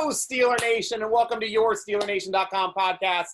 Hello, Steeler Nation, and welcome to your SteelerNation.com podcast,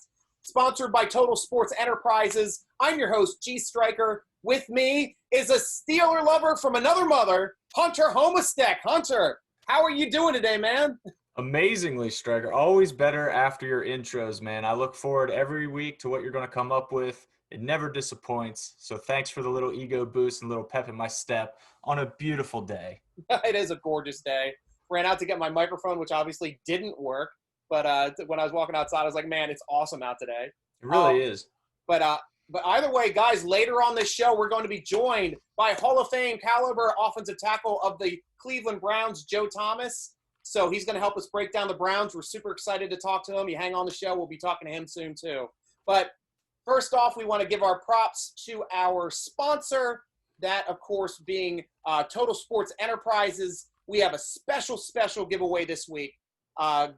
sponsored by Total Sports Enterprises. I'm your host, G.Stryker. With me is a Steeler lover from another mother, Hunter Homistek. Hunter, how are you doing today, man? Amazingly, Stryker. Always better after your intros, man. I look forward every week to what you're going to come up with. It never disappoints. So thanks for the little ego boost and little pep in my step on a beautiful day. It is a gorgeous day. Ran out to get my microphone, which obviously didn't work. But when I was walking outside, I was like, man, it's awesome out today. It really is. But either way, guys, later on this show, we're going to be joined by Hall of Fame caliber offensive tackle of the Cleveland Browns, Joe Tomas. So he's going to help us break down the Browns. We're super excited to talk to him. You hang on the show. We'll be talking to him soon, too. But first off, we want to give our props to our sponsor, that, of course, being Total Sports Enterprises. We have a special giveaway this week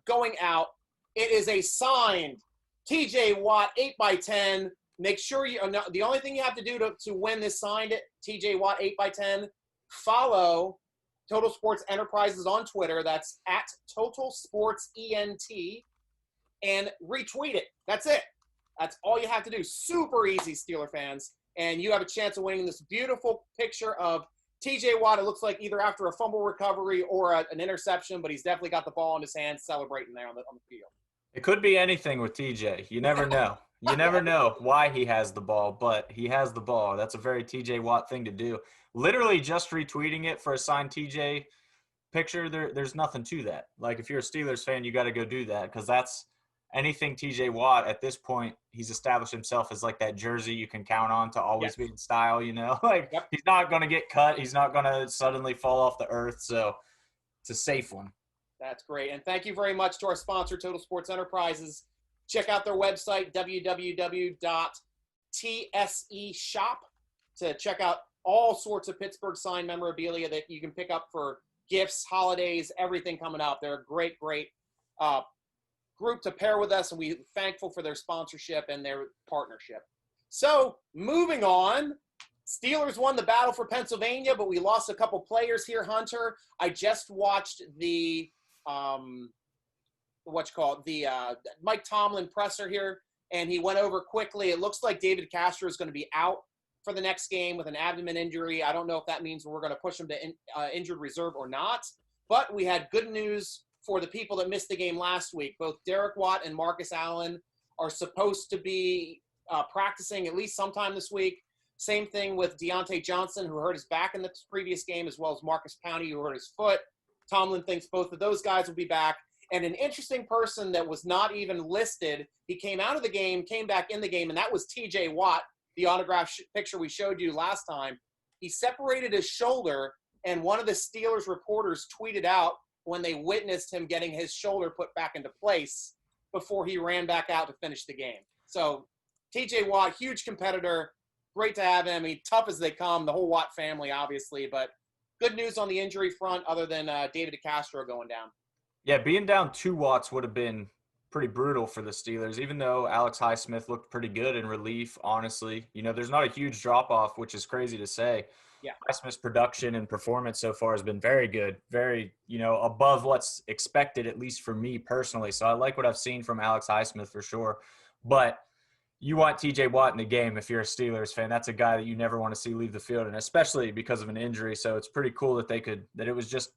going out. It is a signed TJ Watt 8x10. Make sure the only thing you have to do to win this signed TJ Watt 8x10, follow Total Sports Enterprises on Twitter. That's at Total Sports ENT, and retweet it. That's it. That's all you have to do. Super easy, Steeler fans. And you have a chance of winning this beautiful picture of TJ Watt. It looks like either after a fumble recovery or an interception, but he's definitely got the ball in his hand celebrating there on the field. It could be anything with TJ. You never know. You never know why he has the ball, but he has the ball. That's a very TJ Watt thing to do. Literally just retweeting it for a signed TJ picture, there's nothing to that. Like, if you're a Steelers fan, you got to go do that, because that's anything TJ Watt at this point. He's established himself as like that jersey you can count on to always be in style, you know? Like, He's not going to get cut. He's not going to suddenly fall off the earth. So it's a safe one. That's great. And thank you very much to our sponsor, Total Sports Enterprises. Check out their website, www.tseshop, to check out all sorts of Pittsburgh signed memorabilia that you can pick up for gifts, holidays, everything coming up. They're a great group to pair with us, and we're thankful for their sponsorship and their partnership. So, moving on, Steelers won the battle for Pennsylvania, but we lost a couple players here, Hunter. I just watched the Mike Tomlin presser here, and he went over quickly. It looks like David Castro is going to be out for the next game with an abdomen injury. I don't know if that means we're going to push him to injured reserve or not, but we had good news for the people that missed the game last week. Both Derek Watt and Marcus Allen are supposed to be practicing at least sometime this week. Same thing with Deontay Johnson, who hurt his back in the previous game, as well as Marcus Powney, who hurt his foot. Tomlin thinks both of those guys will be back. And an interesting person that was not even listed, he came out of the game, came back in the game, and that was TJ Watt, the autograph picture we showed you last time. He separated his shoulder, and one of the Steelers reporters tweeted out when they witnessed him getting his shoulder put back into place before he ran back out to finish the game. So TJ Watt, huge competitor. Great to have him. He's tough as they come, the whole Watt family, obviously. But good news on the injury front other than David Castro going down. Yeah, being down 2 Watts would have been pretty brutal for the Steelers, even though Alex Highsmith looked pretty good in relief, honestly. You know, there's not a huge drop-off, which is crazy to say. Yeah. Highsmith's production and performance so far has been very good, very, above what's expected, at least for me personally. So I like what I've seen from Alex Highsmith for sure. But you want TJ Watt in the game if you're a Steelers fan. That's a guy that you never want to see leave the field, and especially because of an injury. So it's pretty cool that that it was just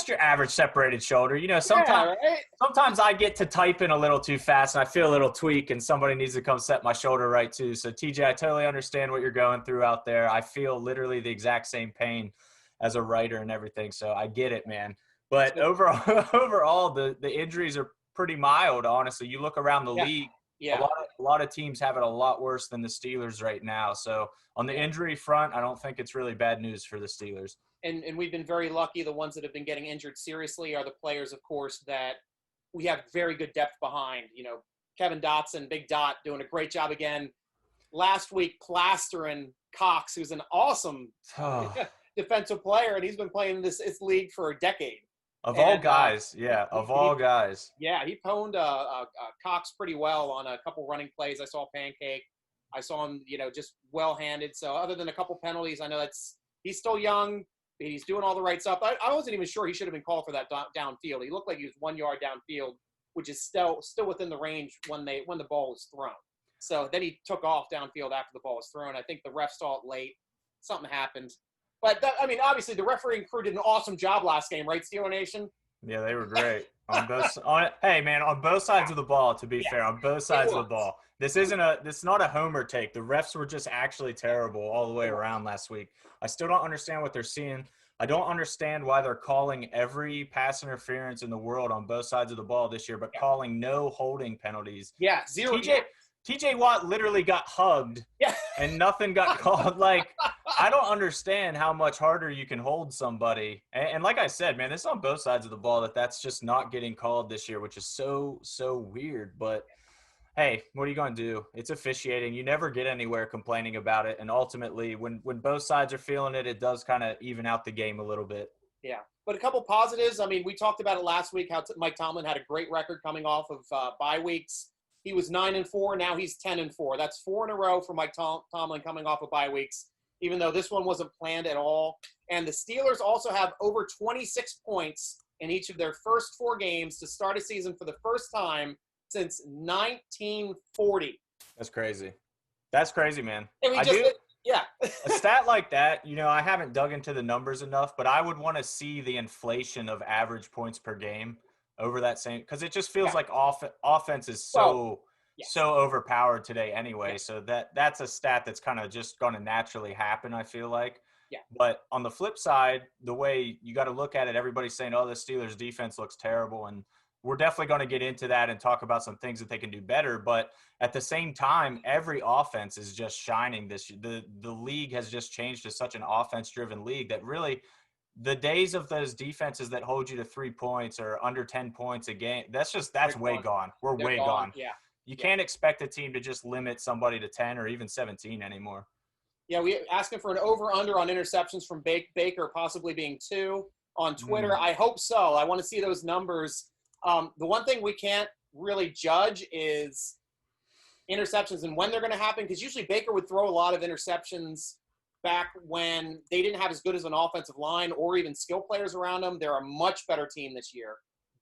your average separated shoulder. Sometimes I get to typing a little too fast and I feel a little tweak, and somebody needs to come set my shoulder right too. So TJ, I totally understand what you're going through out there. I feel literally the exact same pain as a writer and everything. So I get it, man. But overall, the injuries are pretty mild, honestly. You look around the league, a lot of teams have it a lot worse than the Steelers right now. So on the injury front, I don't think it's really bad news for the Steelers. And we've been very lucky. The ones that have been getting injured seriously are the players, of course, that we have very good depth behind. Kevin Dotson, Big Dot, doing a great job again. Last week, plastering Cox, who's an awesome defensive player, and he's been playing this league for a decade. Of all guys. He pwned Cox pretty well on a couple running plays. I saw Pancake. I saw him, just well-handed. So other than a couple penalties, I know he's still young. He's doing all the right stuff. I wasn't even sure he should have been called for that downfield. He looked like he was 1 yard downfield, which is still within the range when the ball was thrown. So then he took off downfield after the ball was thrown. I think the ref saw it late. Something happened. But, obviously the refereeing crew did an awesome job last game, right, Steeler Nation? Yeah, they were great on both. Hey, man, on both sides of the ball. To be fair, on both sides of the ball. This is not a homer take. The refs were just actually terrible all the way around last week. I still don't understand what they're seeing. I don't understand why they're calling every pass interference in the world on both sides of the ball this year, but calling no holding penalties. Yeah, zero. TJ Watt literally got hugged and nothing got called. Like, I don't understand how much harder you can hold somebody. And like I said, man, this is on both sides of the ball that's just not getting called this year, which is so weird. But, hey, what are you going to do? It's officiating. You never get anywhere complaining about it. And ultimately, when both sides are feeling it, it does kind of even out the game a little bit. Yeah. But a couple positives. We talked about it last week, how Mike Tomlin had a great record coming off of bye weeks. He was 9-4. Now he's 10-4. That's 4 in a row for Mike Tomlin coming off of bye weeks, even though this one wasn't planned at all. And the Steelers also have over 26 points in each of their first 4 games to start a season for the first time since 1940. That's crazy. That's crazy, man. Yeah. A stat like that, I haven't dug into the numbers enough, but I would want to see the inflation of average points per game over that same, because it just feels like offense is so overpowered today anyway. Yeah. So that's a stat that's kind of just going to naturally happen, I feel like. Yeah. But on the flip side, the way you got to look at it, everybody's saying, oh, the Steelers defense looks terrible. And we're definitely going to get into that and talk about some things that they can do better. But at the same time, every offense is just shining this year. The league has just changed to such an offense-driven league that really – the days of those defenses that hold you to 3 points or under 10 points a game, that's way gone. They're way gone. Yeah. You can't expect a team to just limit somebody to 10 or even 17 anymore. Yeah, we asking for an over-under on interceptions from Baker, possibly being 2 on Twitter. I hope so. I want to see those numbers. The one thing we can't really judge is interceptions and when they're going to happen, because usually Baker would throw a lot of interceptions back when they didn't have as good as an offensive line or even skill players around them. They're a much better team this year.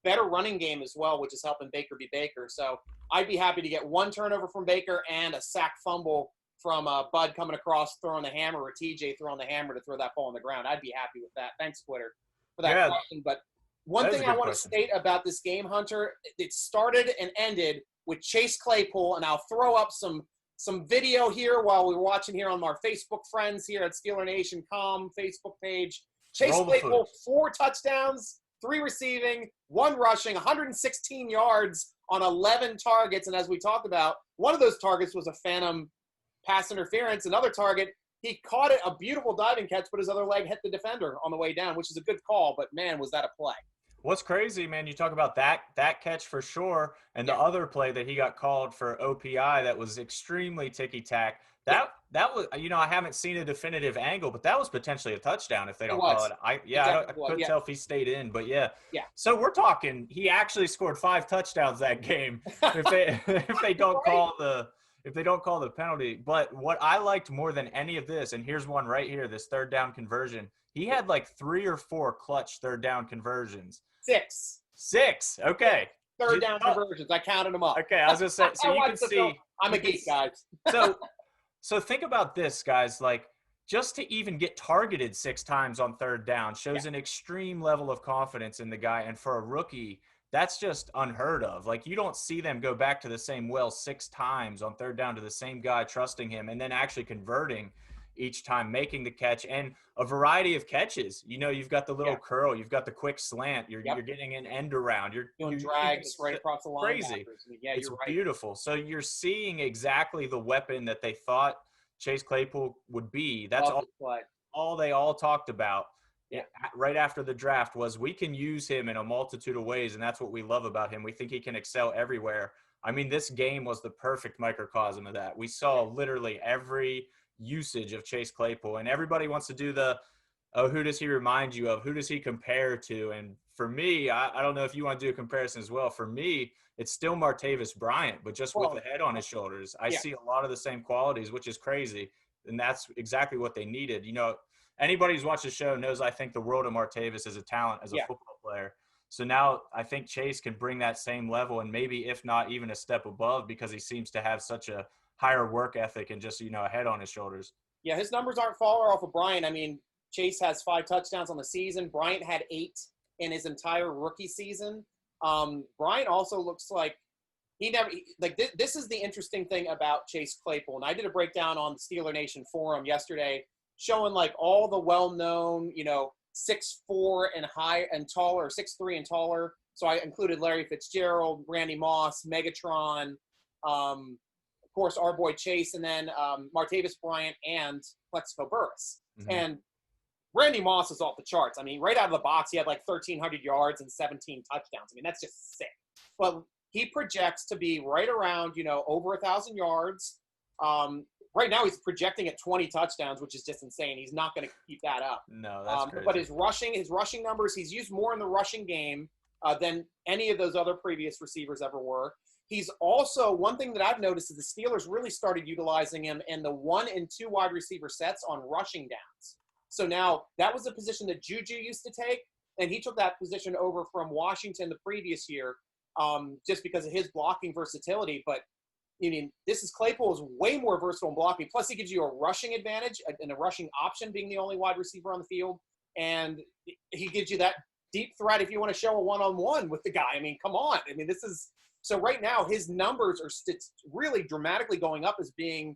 Better running game as well, which is helping Baker be Baker. So I'd be happy to get 1 turnover from Baker and a sack fumble from Bud coming across, throwing the hammer, or TJ throwing the hammer to throw that ball on the ground. I'd be happy with that. Thanks, Twitter, for that question. But one thing I want to state about this game, Hunter, it started and ended with Chase Claypool, and I'll throw up some video here while we were watching here on our Facebook friends here at Steeler Nation Facebook page. Chase Claypool, 4 touchdowns, 3 receiving, 1 rushing, 116 yards on 11 targets. And as we talked about, one of those targets was a phantom pass interference. Another target, he caught it, a beautiful diving catch, but his other leg hit the defender on the way down, which is a good call. But, man, was that a play. What's crazy, man, you talk about that catch for sure, and the other play that he got called for OPI that was extremely ticky-tack. That was, I haven't seen a definitive angle, but that was potentially a touchdoay if they don't call it. I couldn't tell if he stayed in, but yeah. So we're talking, he actually scored 5 touchdowns that game if they don't call the penalty. But what I liked more than any of this, and here's one right here, this third down conversion. He had like 3 or 4 clutch third down conversions. 6. Okay. Third down conversions. I counted them up. Okay, I was just saying. So you can see. I'm a geek, guys. So think about this, guys. Like, just to even get targeted 6 times on third down shows an extreme level of confidence in the guy. And for a rookie, that's just unheard of. Like, you don't see them go back to the same well 6 times on third down to the same guy, trusting him, and then actually converting each time, making the catch, and a variety of catches. You've got the little curl, you've got the quick slant, you're getting an end around, you're doing drags right across the line. Crazy. It's right. Beautiful. So you're seeing exactly the weapon that they thought Chase Claypool would be. That's all they all talked about right after the draft was we can use him in a multitude of ways, and that's what we love about him. We think he can excel everywhere. I mean, this game was the perfect microcosm of that. We saw literally every usage of Chase Claypool, and everybody wants to do who does he remind you of? Who does he compare to? And for me, I don't know if you want to do a comparison as well. For me, it's still Martavis Bryant, but just with the head on his shoulders. I see a lot of the same qualities, which is crazy, and that's exactly what they needed. anybody who's watched the show knows I think the world of Martavis as a talent, as a Yeah. football player. So now I think Chase can bring that same level and maybe, if not even a step above, because he seems to have such a higher work ethic and just, a head on his shoulders. Yeah, his numbers aren't far off of Bryant. I mean, Chase has 5 touchdowns on the season. Bryant had 8 in his entire rookie season. Bryant also looks like this is the interesting thing about Chase Claypool. And I did a breakdown on the Steeler Nation forum yesterday showing like all the well-known, 6'4" and high and taller, 6'3" and taller. So I included Larry Fitzgerald, Randy Moss, Megatron, of course, our boy Chase, and then Martavis Bryant and Plexico Burress. Mm-hmm. And Randy Moss is off the charts. I mean, right out of the box, he had like 1,300 yards and 17 touchdowns. I mean, that's just sick. But he projects to be right around, over 1,000 yards. Right now, he's projecting at 20 touchdowns, which is just insane. He's not going to keep that up. No, that's crazy. But his rushing numbers, he's used more in the rushing game than any of those other previous receivers ever were. He's also, one thing that I've noticed is the Steelers really started utilizing him in the 1 and 2 wide receiver sets on rushing downs. So now that was a position that Juju used to take, and he took that position over from Washington the previous year just because of his blocking versatility. But, this is Claypool is way more versatile in blocking. Plus, he gives you a rushing advantage and a rushing option being the only wide receiver on the field. And he gives you that deep threat if you want to show a one-on-one with the guy. I mean, come on. I mean, so right now his numbers are really dramatically going up as being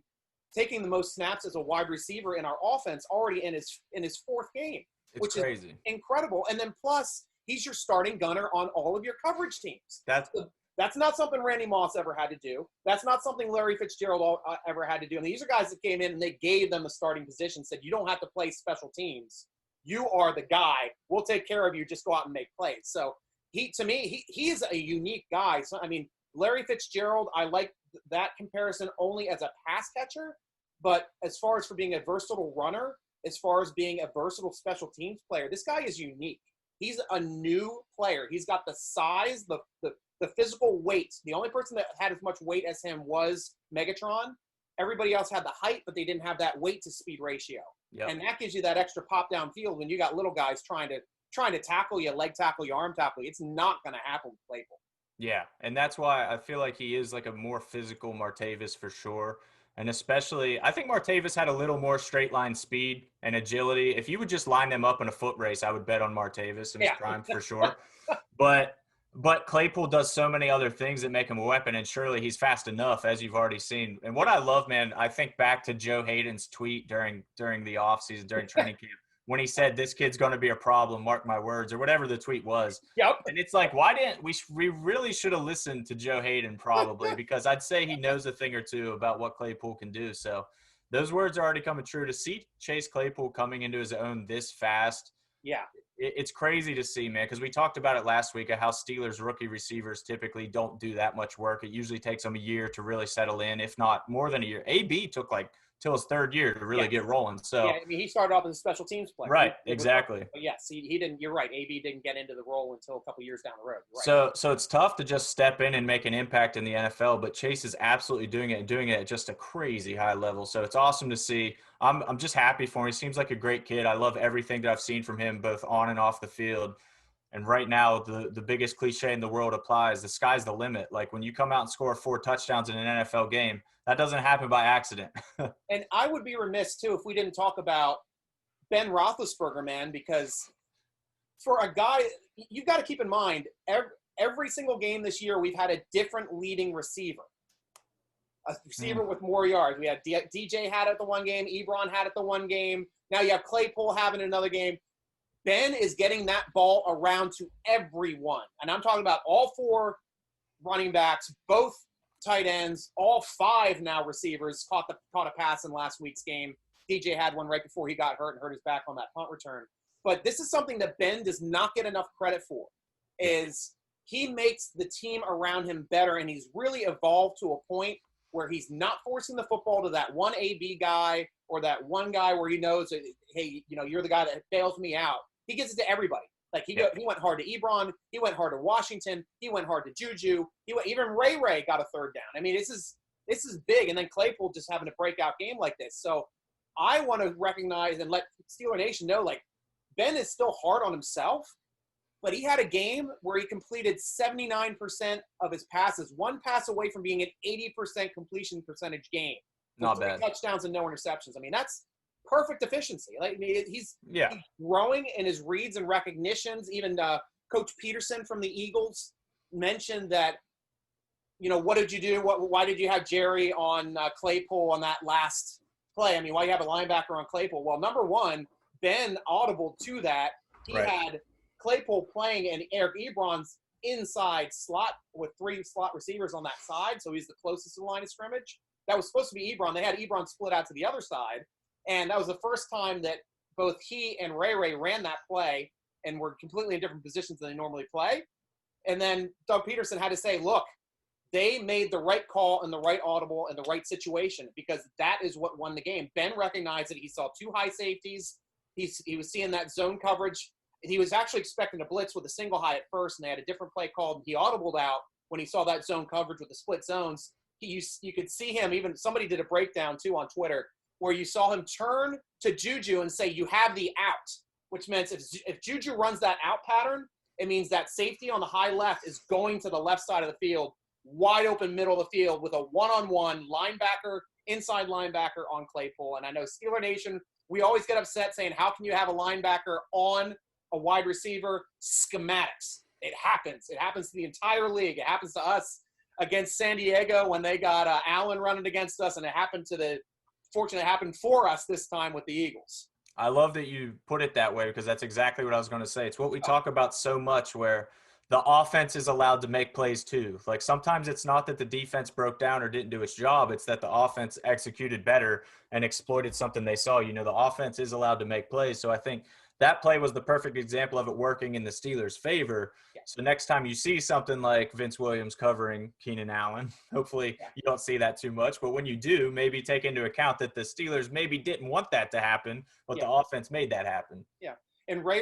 taking the most snaps as a wide receiver in our offense already in his 4th game, which crazy. Is incredible. And then plus he's your starting gunner on all of your coverage teams. That's not something Randy Moss ever had to do. That's not something Larry Fitzgerald ever had to do. And these are guys that came in and they gave them a starting position, said, you don't have to play special teams. You are the guy. We'll take care of you. Just go out and make plays. So he is a unique guy. So, I mean, Larry Fitzgerald, I like that comparison only as a pass catcher. But as far as for being a versatile runner, as far as being a versatile special teams player, this guy is unique. He's a new player. He's got the size, the physical weight. The only person that had as much weight as him was Megatron. Everybody else had the height, but they didn't have that weight to speed ratio. Yep. And that gives you that extra pop down field when you got little guys trying to tackle you, leg tackle you, arm tackle you. It's not going to happen with Claypool. Yeah, and that's why I feel like he is like a more physical Martavis for sure. And especially, I think Martavis had a little more straight line speed and agility. If you would just line them up in a foot race, I would bet on Martavis in his prime for sure. But Claypool does so many other things that make him a weapon, and surely he's fast enough, as you've already seen. And what I love, man, I think back to Joe Hayden's tweet during the offseason, during training camp, when he said, this kid's going to be a problem, mark my words, or whatever the tweet was. Yep. And it's like, why didn't we really should have listened to Joe Hayden probably, because I'd say he knows a thing or two about what Claypool can do. So those words are already coming true. To see Chase Claypool coming into his own this fast, yeah, it's crazy to see, man, because we talked about it last week, how Steelers rookie receivers typically don't do that much work. It usually takes them a year to really settle in, if not more than a year. AB took like till his 3rd year to really get rolling. So yeah, I mean, he started off as a special teams player. Right, exactly. But yes, he didn't. You're right. AB didn't get into the role until a couple years down the road. Right. So it's tough to just step in and make an impact in the NFL, but Chase is absolutely doing it and doing it at just a crazy high level. So it's awesome to see. I'm just happy for him. He seems like a great kid. I love everything that I've seen from him, both on and off the field. And right now, the biggest cliche in the world applies. The sky's the limit. Like when you come out and score 4 touchdowns in an NFL game, that doesn't happen by accident. And I would be remiss, too, if we didn't talk about Ben Roethlisberger, man, because for a guy, you've got to keep in mind, every single game this year, we've had a different leading receiver. A receiver with more yards. We had DJ had it the one game. Ebron had it the one game. Now you have Claypool having another game. Ben is getting that ball around to everyone. And I'm talking about all 4 running backs, both tight ends, all 5 now receivers caught a pass in last week's game. DJ had one right before he got hurt and hurt his back on that punt return. But this is something that Ben does not get enough credit for, is he makes the team around him better, and he's really evolved to a point where he's not forcing the football to that one AB guy or that one guy where he knows, hey, you're the guy that bails me out. He gives it to everybody. Like he went hard to Ebron. He went hard to Washington. He went hard to Juju. Even Ray got a 3rd down. I mean, this is big. And then Claypool just having a breakout game like this. So I want to recognize and let Steeler Nation know, like, Ben is still hard on himself, but he had a game where he completed 79% of his passes, one pass away from being an 80% completion percentage game. With Not 3 bad. touchdowns and no interceptions. I mean, that's perfect efficiency. Like, I mean, he's Yeah. growing in his reads and recognitions. Even Coach Peterson from the Eagles mentioned that, what did you do? Why did you have Jerry on Claypool on that last play? I mean, why you have a linebacker on Claypool? Well, number one, Ben audible to that. He Right. had Claypool playing in Eric Ebron's inside slot with 3 slot receivers on that side, so he's the closest to the line of scrimmage. That was supposed to be Ebron. They had Ebron split out to the other side, and that was the first time that both he and Ray ran that play and were completely in different positions than they normally play. And then Doug Peterson had to say, look, they made the right call and the right audible in the right situation because that is what won the game. Ben recognized that he saw 2 high safeties. He was seeing that zone coverage. He was actually expecting a blitz with a single high at first, and they had a different play called. He audibled out when he saw that zone coverage with the split zones. You could see him, even somebody did a breakdown too on Twitter, where you saw him turn to Juju and say, you have the out, which means if Juju runs that out pattern, it means that safety on the high left is going to the left side of the field, wide open middle of the field with a one-on-one linebacker, inside linebacker on Claypool. And I know Steeler Nation, we always get upset saying, how can you have a linebacker on a wide receiver? Schematics. It happens. It happens to the entire league. It happens to us against San Diego when they got Allen running against us, and it happened fortunately, it happened for us this time with the Eagles. I love that you put it that way because that's exactly what I was going to say. It's what we talk about so much where the offense is allowed to make plays too. Like sometimes it's not that the defense broke down or didn't do its job. It's that the offense executed better and exploited something they saw. The offense is allowed to make plays. So I think that play was the perfect example of it working in the Steelers' favor. Yeah. So next time you see something like Vince Williams covering Keenan Allen, hopefully you don't see that too much. But when you do, maybe take into account that the Steelers maybe didn't want that to happen, but the offense made that happen. Yeah. And Ray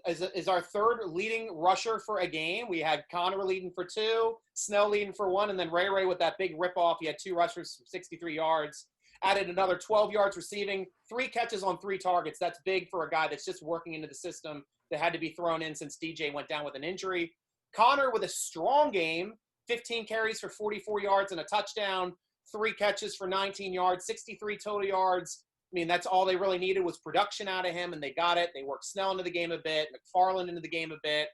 is our third leading rusher for a game. We had Connor leading for 2, Snell leading for 1, and then Ray with that big ripoff. He had 2 rushers for 63 yards. Added another 12 yards receiving, 3 catches on 3 targets. That's big for a guy that's just working into the system that had to be thrown in since DJ went down with an injury. Connor with a strong game, 15 carries for 44 yards and a touchdown, 3 catches for 19 yards, 63 total yards. I mean, that's all they really needed was production out of him, and they got it. They worked Snell into the game a bit, McFarland into the game a bit.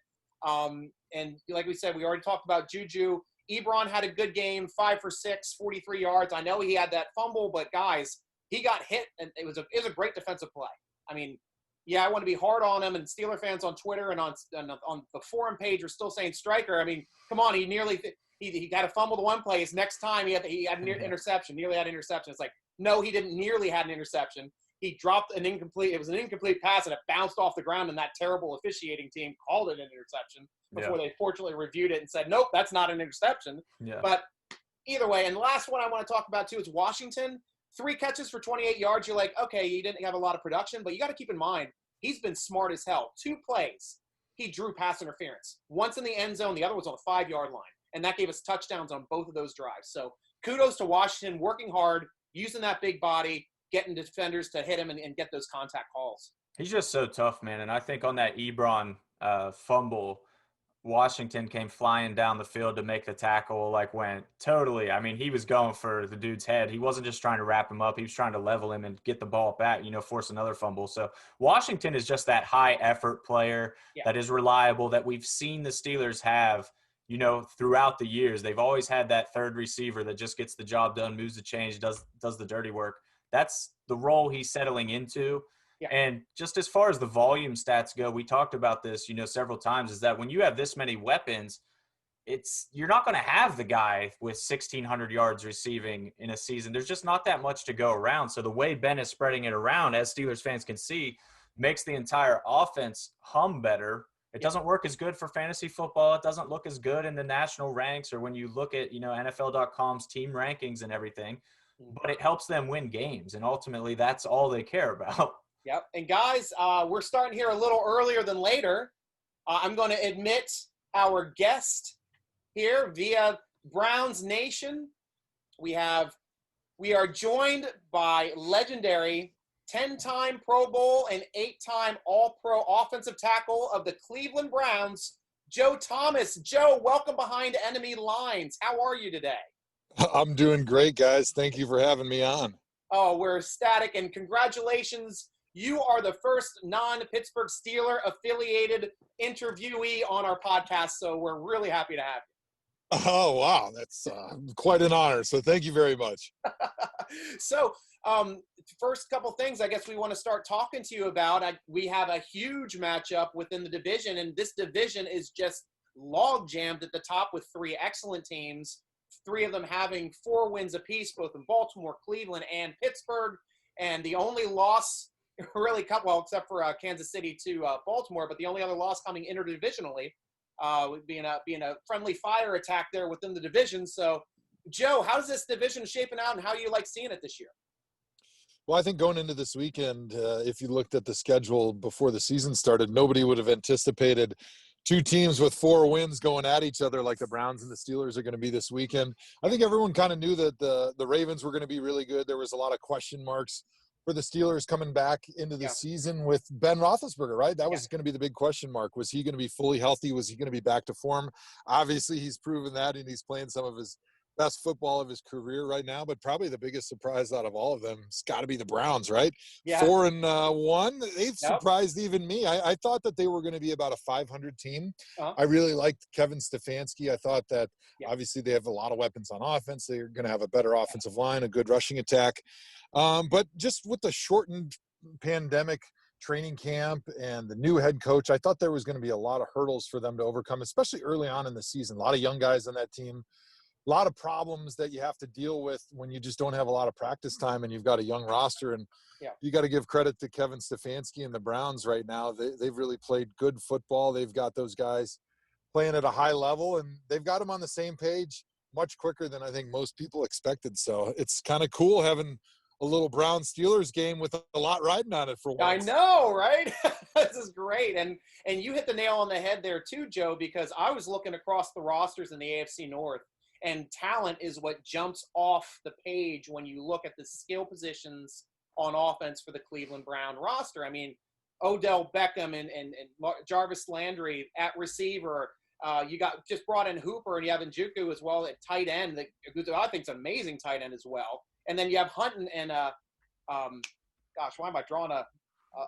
And like we said, we already talked about Juju. Ebron had a good game, 5 for 6, 43 yards. I know he had that fumble, but guys, he got hit, and it was a great defensive play. I mean, yeah, I want to be hard on him, and Steeler fans on Twitter and on the forum page are still saying Stryker. I mean, come on, he got a fumble to one play. His next time he had an interception, nearly had an interception. It's like, no, he didn't nearly had an interception. He dropped an incomplete. It was an incomplete pass, and it bounced off the ground, and that terrible officiating team called it an interception before they fortunately reviewed it and said, nope, that's not an interception. Yeah. But either way, and the last one I want to talk about, too, is Washington. 3 catches for 28 yards. You're like, okay, he didn't have a lot of production, but you got to keep in mind, he's been smart as hell. 2 plays, he drew pass interference. Once in the end zone, the other was on the 5-yard line, and that gave us touchdowns on both of those drives. So kudos to Washington, working hard, using that big body, getting defenders to hit him and get those contact calls. He's just so tough, man. And I think on that Ebron fumble, Washington came flying down the field to make the tackle, went totally. I mean, he was going for the dude's head. He wasn't just trying to wrap him up. He was trying to level him and get the ball back, force another fumble. So Washington is just that high effort player that is reliable that we've seen the Steelers have, throughout the years. They've always had that third receiver that just gets the job done, moves the change, does the dirty work. That's the role he's settling into. Yeah. And just as far as the volume stats go, we talked about this, several times, is that when you have this many weapons, you're not going to have the guy with 1,600 yards receiving in a season. There's just not that much to go around. So the way Ben is spreading it around, as Steelers fans can see, makes the entire offense hum better. It doesn't work as good for fantasy football. It doesn't look as good in the national ranks or when you look at, NFL.com's team rankings and everything. But it helps them win games, and ultimately that's all they care about. Yep. And guys, we're starting here a little earlier than later. I'm going to admit our guest here via Browns Nation. We are joined by legendary 10-time Pro Bowl and 8-time All-Pro offensive tackle of the Cleveland Browns, Joe Tomas. Joe, welcome behind enemy lines. How are you today? I'm doing great, guys. Thank you for having me on. Oh, we're ecstatic, and congratulations. You are the first non-Pittsburgh Steeler affiliated interviewee on our podcast, so we're really happy to have you. Oh, wow. That's quite an honor. So thank you very much. So first couple things I guess we want to start talking to you about. We have a huge matchup within the division, and this division is just log jammed at the top with 3 excellent teams, 3 of them having 4 wins apiece, both in Baltimore, Cleveland, and Pittsburgh. And the only loss really well, except for Kansas City to Baltimore, but the only other loss coming interdivisionally being a friendly fire attack there within the division. So, Joe, how's this division shaping out, and how do you like seeing it this year? Well, I think going into this weekend, if you looked at the schedule before the season started, nobody would have anticipated 2 teams with 4 wins going at each other like the Browns and the Steelers are going to be this weekend. I think everyone kind of knew that the Ravens were going to be really good. There was a lot of question marks for the Steelers coming back into the season with Ben Roethlisberger, right? That was going to be the big question mark. Was he going to be fully healthy? Was he going to be back to form? Obviously, he's proven that, and he's playing some of his best football of his career right now. But probably the biggest surprise out of all of them has got to be the Browns, right? Yeah. 4-1. They've surprised even me. I thought that they were going to be about a 500 team. I really liked Kevin Stefanski. I thought that obviously they have a lot of weapons on offense. They're going to have a better offensive line, a good rushing attack. But just with the shortened pandemic training camp and the new head coach, I thought there was going to be a lot of hurdles for them to overcome, especially early on in the season. A lot of young guys on that team, a lot of problems that you have to deal with when you just don't have a lot of practice time and you've got a young roster. And you got to give credit to Kevin Stefanski and the Browns right now. They've really played good football. They've got those guys playing at a high level, and they've got them on the same page much quicker than I think most people expected. So it's kind of cool having a little Brown Steelers game with a lot riding on it for once. I know, right? This is great. And you hit the nail on the head there too, Joe, because I was looking across the rosters in the AFC North, and talent is what jumps off the page when you look at the skill positions on offense for the Cleveland Brown roster. I mean, Odell Beckham and Jarvis Landry at receiver. You got just brought in Hooper, and you have Njoku as well at tight end. I think it's an amazing tight end as well. And then you have Hunt and gosh, why am I drawing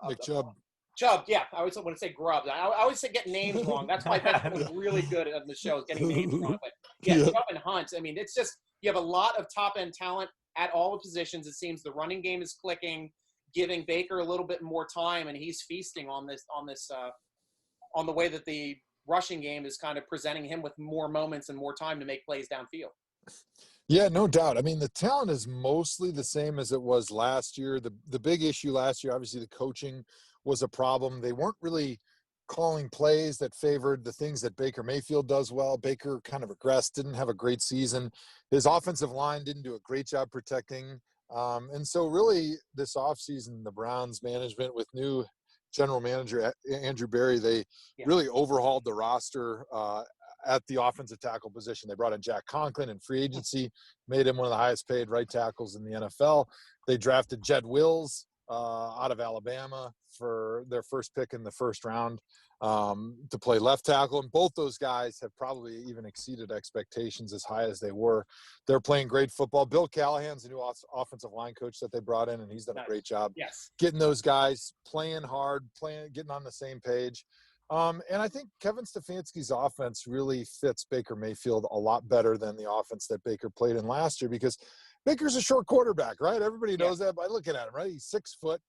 Nick Chubb? Chubb, yeah. I always want to say Grubbs. I always get names wrong. That's why Ben was really good at the show, is getting names wrong. But Chubb and Hunt. I mean, it's just you have a lot of top end talent at all the positions. It seems the running game is clicking, giving Baker a little bit more time, and he's feasting on the way that the rushing game is kind of presenting him with more moments and more time to make plays downfield. Yeah, no doubt. I mean, the talent is mostly the same as it was last year. The big issue last year, obviously, the coaching was a problem. They weren't really calling plays that favored the things that Baker Mayfield does well. Baker kind of regressed, didn't have a great season. His offensive line didn't do a great job protecting. And so really this offseason, the Browns management with new general manager Andrew Berry, they really overhauled the roster at the offensive tackle position. They brought in Jack Conklin in free agency, made him one of the highest paid right tackles in the NFL. They drafted Jed Wills out of Alabama for their first pick in the first round to play left tackle. And both those guys have probably even exceeded expectations as high as they were. They're playing great football. Bill Callahan's the new offensive line coach that they brought in, and he's done a great job getting those guys playing hard, getting on the same page. And I think Kevin Stefanski's offense really fits Baker Mayfield a lot better than the offense that Baker played in last year, because Baker's a short quarterback, right? Everybody knows that by looking at him, right? He's 6 foot.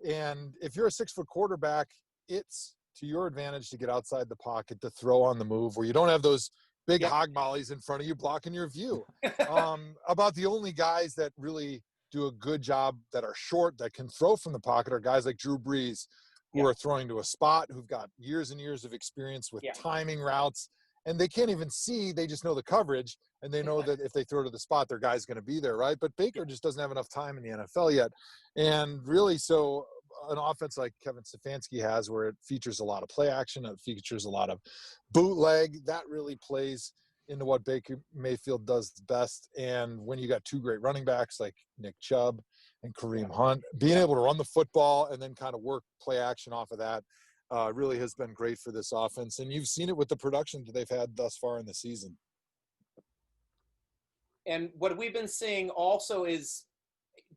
And if you're a 6 foot quarterback, it's to your advantage to get outside the pocket, to throw on the move, where you don't have those big hog mollies in front of you blocking your view. About the only guys that really do a good job that are short, that can throw from the pocket, are guys like Drew Brees, who are throwing to a spot, who've got years and years of experience with timing routes, and they can't even see, they just know the coverage, and they know that if they throw to the spot, their guy's going to be there, right? But Baker just doesn't have enough time in the NFL yet. And really, so an offense like Kevin Stefanski has, where it features a lot of play action, it features a lot of bootleg, that really plays into what Baker Mayfield does best. And when you got two great running backs like Nick Chubb and Kareem Hunt, being able to run the football and then kind of work play action off of that really has been great for this offense. And you've seen it with the production that they've had thus far in the season. And what we've been seeing also is,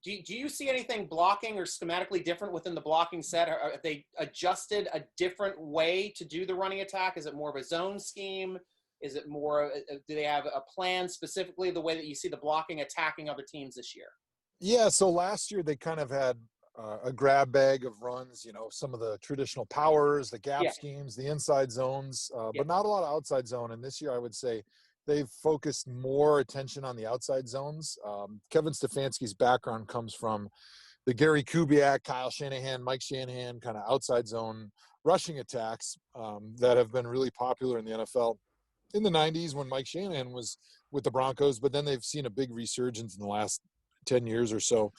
do you see anything blocking or schematically different within the blocking set? Have they adjusted a different way to do the running attack? Is it more of a zone scheme? Is it more, do they have a plan specifically the way that you see the blocking attacking other teams this year? Yeah, so last year they kind of had a grab bag of runs, you know, some of the traditional powers, the gap schemes, the inside zones, but not a lot of outside zone. And this year I would say they've focused more attention on the outside zones. Kevin Stefanski's background comes from the Gary Kubiak, Kyle Shanahan, Mike Shanahan kind of outside zone rushing attacks that have been really popular in the NFL in the 90s when Mike Shanahan was with the Broncos, but then they've seen a big resurgence in the last 10 years or so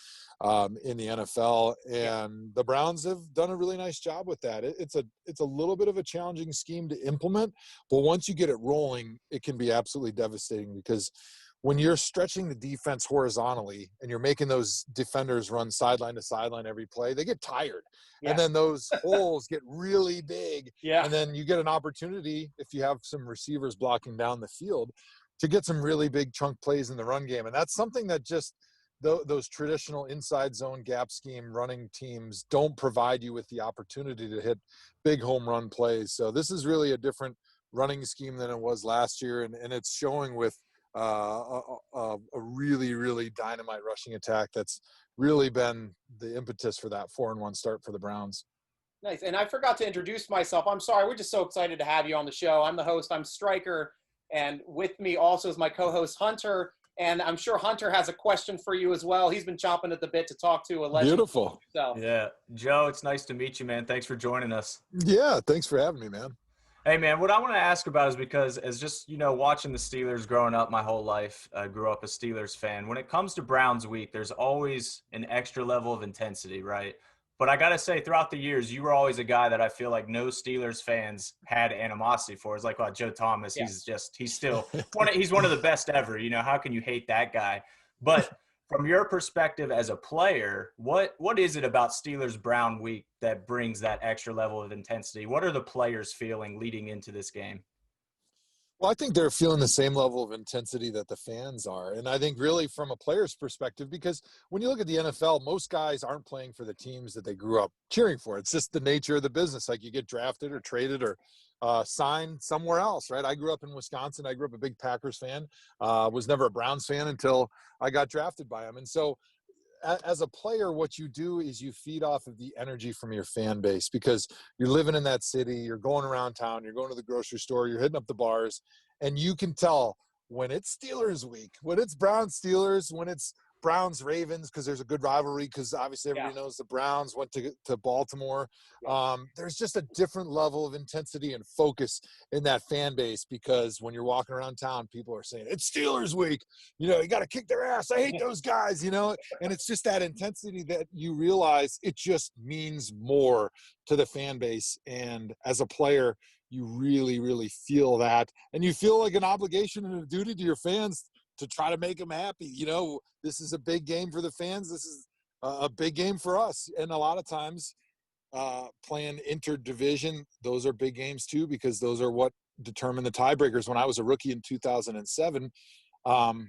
in the NFL, and the Browns have done a really nice job with that. It's a little bit of a challenging scheme to implement, but once you get it rolling, it can be absolutely devastating, because when you're stretching the defense horizontally and you're making those defenders run sideline to sideline every play, they get tired. And then those holes get really big. And then you get an opportunity, if you have some receivers blocking down the field, to get some really big chunk plays in the run game. And that's something that just those traditional inside zone gap scheme running teams don't provide you with the opportunity to hit big home run plays. So this is really a different running scheme than it was last year. And it's showing with a really, really dynamite rushing attack that's really been the impetus for that 4-1 start for the Browns. Nice. And I forgot to introduce myself. I'm sorry. We're just so excited to have you on the show. I'm the host. I'm Stryker. And with me also is my co-host, Hunter. And I'm sure Hunter has a question for you as well. He's been chomping at the bit to talk to a legend. Beautiful. So. Yeah. Joe, it's nice to meet you, man. Thanks for joining us. Yeah, thanks for having me, man. Hey, man, what I want to ask about is because as just, watching the Steelers growing up my whole life, I grew up a Steelers fan. When it comes to Browns week, there's always an extra level of intensity, right? But I got to say, throughout the years, you were always a guy that I feel like no Steelers fans had animosity for. It's like, well, Joe Thomas, he's still he's one of the best ever. How can you hate that guy? But from your perspective as a player, what is it about Steelers Brown week that brings that extra level of intensity? What are the players feeling leading into this game? Well, I think they're feeling the same level of intensity that the fans are. And I think really from a player's perspective, because when you look at the NFL, most guys aren't playing for the teams that they grew up cheering for. It's just the nature of the business. Like you get drafted or traded or signed somewhere else, right? I grew up in Wisconsin. I grew up a big Packers fan, was never a Browns fan until I got drafted by them. And so as a player, what you do is you feed off of the energy from your fan base, because you're living in that city, you're going around town, you're going to the grocery store, you're hitting up the bars, and you can tell when it's Steelers week, when it's Browns Steelers, when it's Browns Ravens, because there's a good rivalry, because obviously everybody knows the Browns went to Baltimore. There's just a different level of intensity and focus in that fan base, because when you're walking around town, people are saying it's Steelers week, you got to kick their ass, I hate those guys, and it's just that intensity that you realize it just means more to the fan base. And as a player, you really, really feel that, and you feel like an obligation and a duty to your fans to try to make them happy. This is a big game for the fans. This is a big game for us. And a lot of times playing interdivision, those are big games too, because those are what determine the tiebreakers. When I was a rookie in 2007,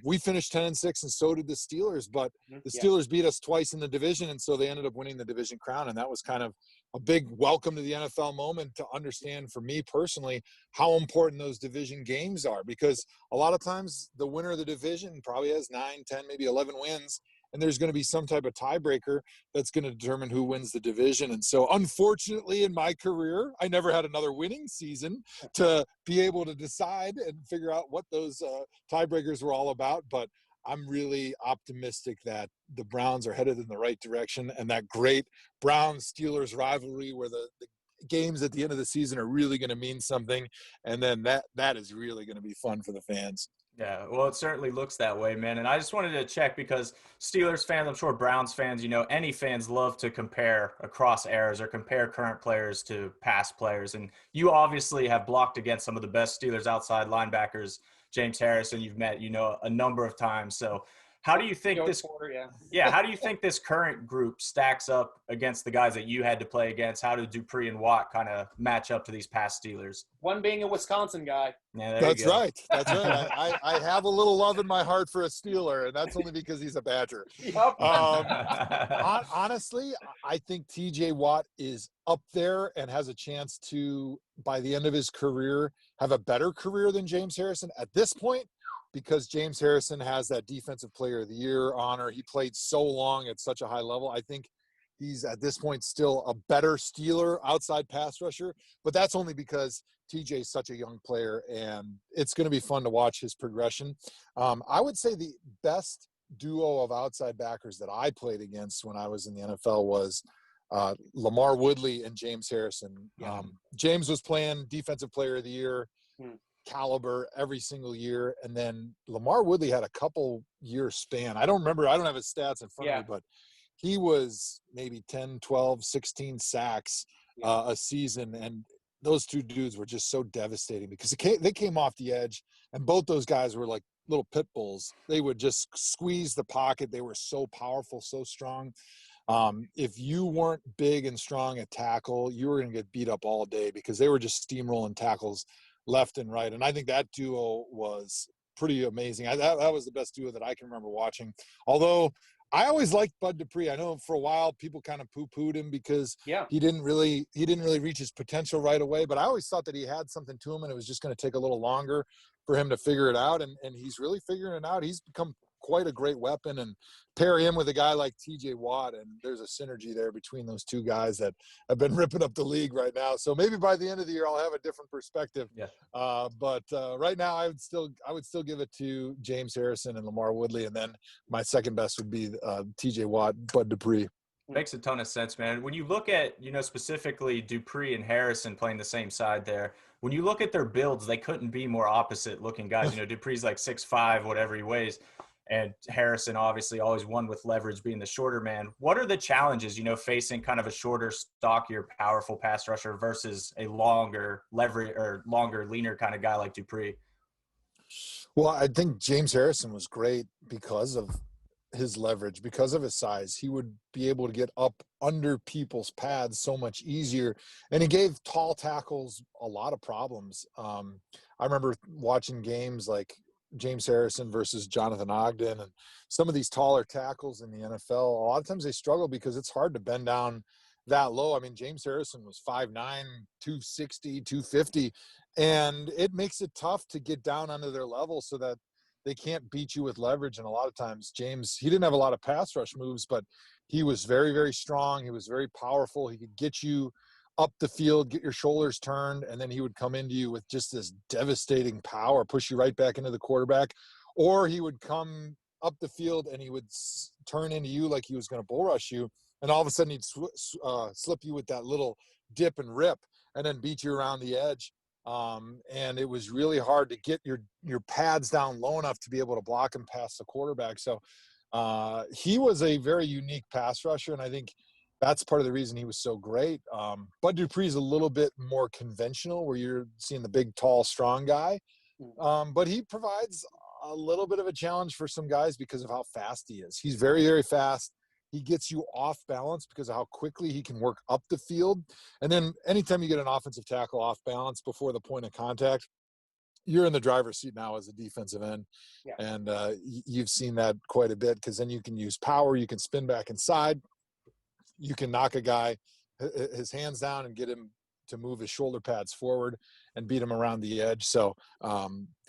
we finished 10-6, and so did the Steelers, but the Steelers beat us twice in the division. And so they ended up winning the division crown. And that was kind of a big welcome to the NFL moment to understand for me personally how important those division games are, because a lot of times the winner of the division probably has 9, 10, maybe 11 wins. And there's going to be some type of tiebreaker that's going to determine who wins the division. And so unfortunately in my career, I never had another winning season to be able to decide and figure out what those tiebreakers were all about. But I'm really optimistic that the Browns are headed in the right direction, and that great Browns-Steelers rivalry where the games at the end of the season are really going to mean something. And then that is really going to be fun for the fans. Yeah, well, it certainly looks that way, man. And I just wanted to check, because Steelers fans, I'm sure Browns fans, any fans love to compare across eras or compare current players to past players. And you obviously have blocked against some of the best Steelers outside linebackers James Harrison, you've met, a number of times. So how do you think Joey Porter, how do you think this current group stacks up against the guys that you had to play against? How do Dupree and Watt kind of match up to these past Steelers? One being a Wisconsin guy. Yeah, That's right. That's right. I have a little love in my heart for a Steeler, and that's only because he's a Badger. Yep. Honestly, I think TJ Watt is up there and has a chance to, by the end of his career, have a better career than James Harrison at this point, because James Harrison has that Defensive Player of the Year honor. He played so long at such a high level. I think he's at this point still a better Steeler outside pass rusher, but that's only because TJ is such a young player, and it's going to be fun to watch his progression. I would say the best duo of outside backers that I played against when I was in the NFL was Lamar Woodley and James Harrison. James was playing Defensive Player of the Year caliber every single year, and then Lamar Woodley had a couple year span. I don't remember, I don't have his stats in front of me, but he was maybe 10, 12, 16 sacks a season, and those two dudes were just so devastating because they came off the edge, and both those guys were like little pit bulls. They would just squeeze the pocket. They were so powerful, so strong. If you weren't big and strong at tackle, you were going to get beat up all day because they were just steamrolling tackles left and right. And I think that duo was pretty amazing. That was the best duo that I can remember watching. Although I always liked Bud Dupree. I know for a while people kind of poo-pooed him because he didn't really reach his potential right away. But I always thought that he had something to him, and it was just going to take a little longer for him to figure it out. And he's really figuring it out. He's become quite a great weapon, and pair him with a guy like TJ Watt, and there's a synergy there between those two guys that have been ripping up the league right now. So maybe by the end of the year I'll have a different perspective. But right now I would still give it to James Harrison and Lamar Woodley, and then my second best would be TJ Watt, Bud Dupree. Makes a ton of sense, man. When you look at, specifically Dupree and Harrison playing the same side there, when you look at their builds, they couldn't be more opposite looking guys. Dupree's like 6'5", whatever he weighs. And Harrison obviously always won with leverage, being the shorter man. What are the challenges, facing kind of a shorter, stockier, powerful pass rusher versus a longer leverage or longer, leaner kind of guy like Dupree? Well, I think James Harrison was great because of his leverage, because of his size. He would be able to get up under people's pads so much easier. And he gave tall tackles a lot of problems. I remember watching games like James Harrison versus Jonathan Ogden and some of these taller tackles in the NFL. A lot of times they struggle because it's hard to bend down that low. I mean, James Harrison was 5'9", 260, 250, and it makes it tough to get down under their level so that they can't beat you with leverage. And a lot of times James, he didn't have a lot of pass rush moves, but he was very, very strong. He was very powerful. He could get you up the field, get your shoulders turned, and then he would come into you with just this devastating power, push you right back into the quarterback. Or he would come up the field and he would turn into you like he was going to bull rush you, and all of a sudden he'd slip you with that little dip and rip and then beat you around the edge. And it was really hard to get your pads down low enough to be able to block him past the quarterback. So he was a very unique pass rusher, and I think that's part of the reason he was so great. Bud Dupree's a little bit more conventional, where you're seeing the big, tall, strong guy. But he provides a little bit of a challenge for some guys because of how fast he is. He's very, very fast. He gets you off balance because of how quickly he can work up the field. And then anytime you get an offensive tackle off balance before the point of contact, you're in the driver's seat now as a defensive end. And you've seen that quite a bit, because then you can use power. You can spin back inside. You can knock a guy his hands down and get him to move his shoulder pads forward and beat him around the edge. So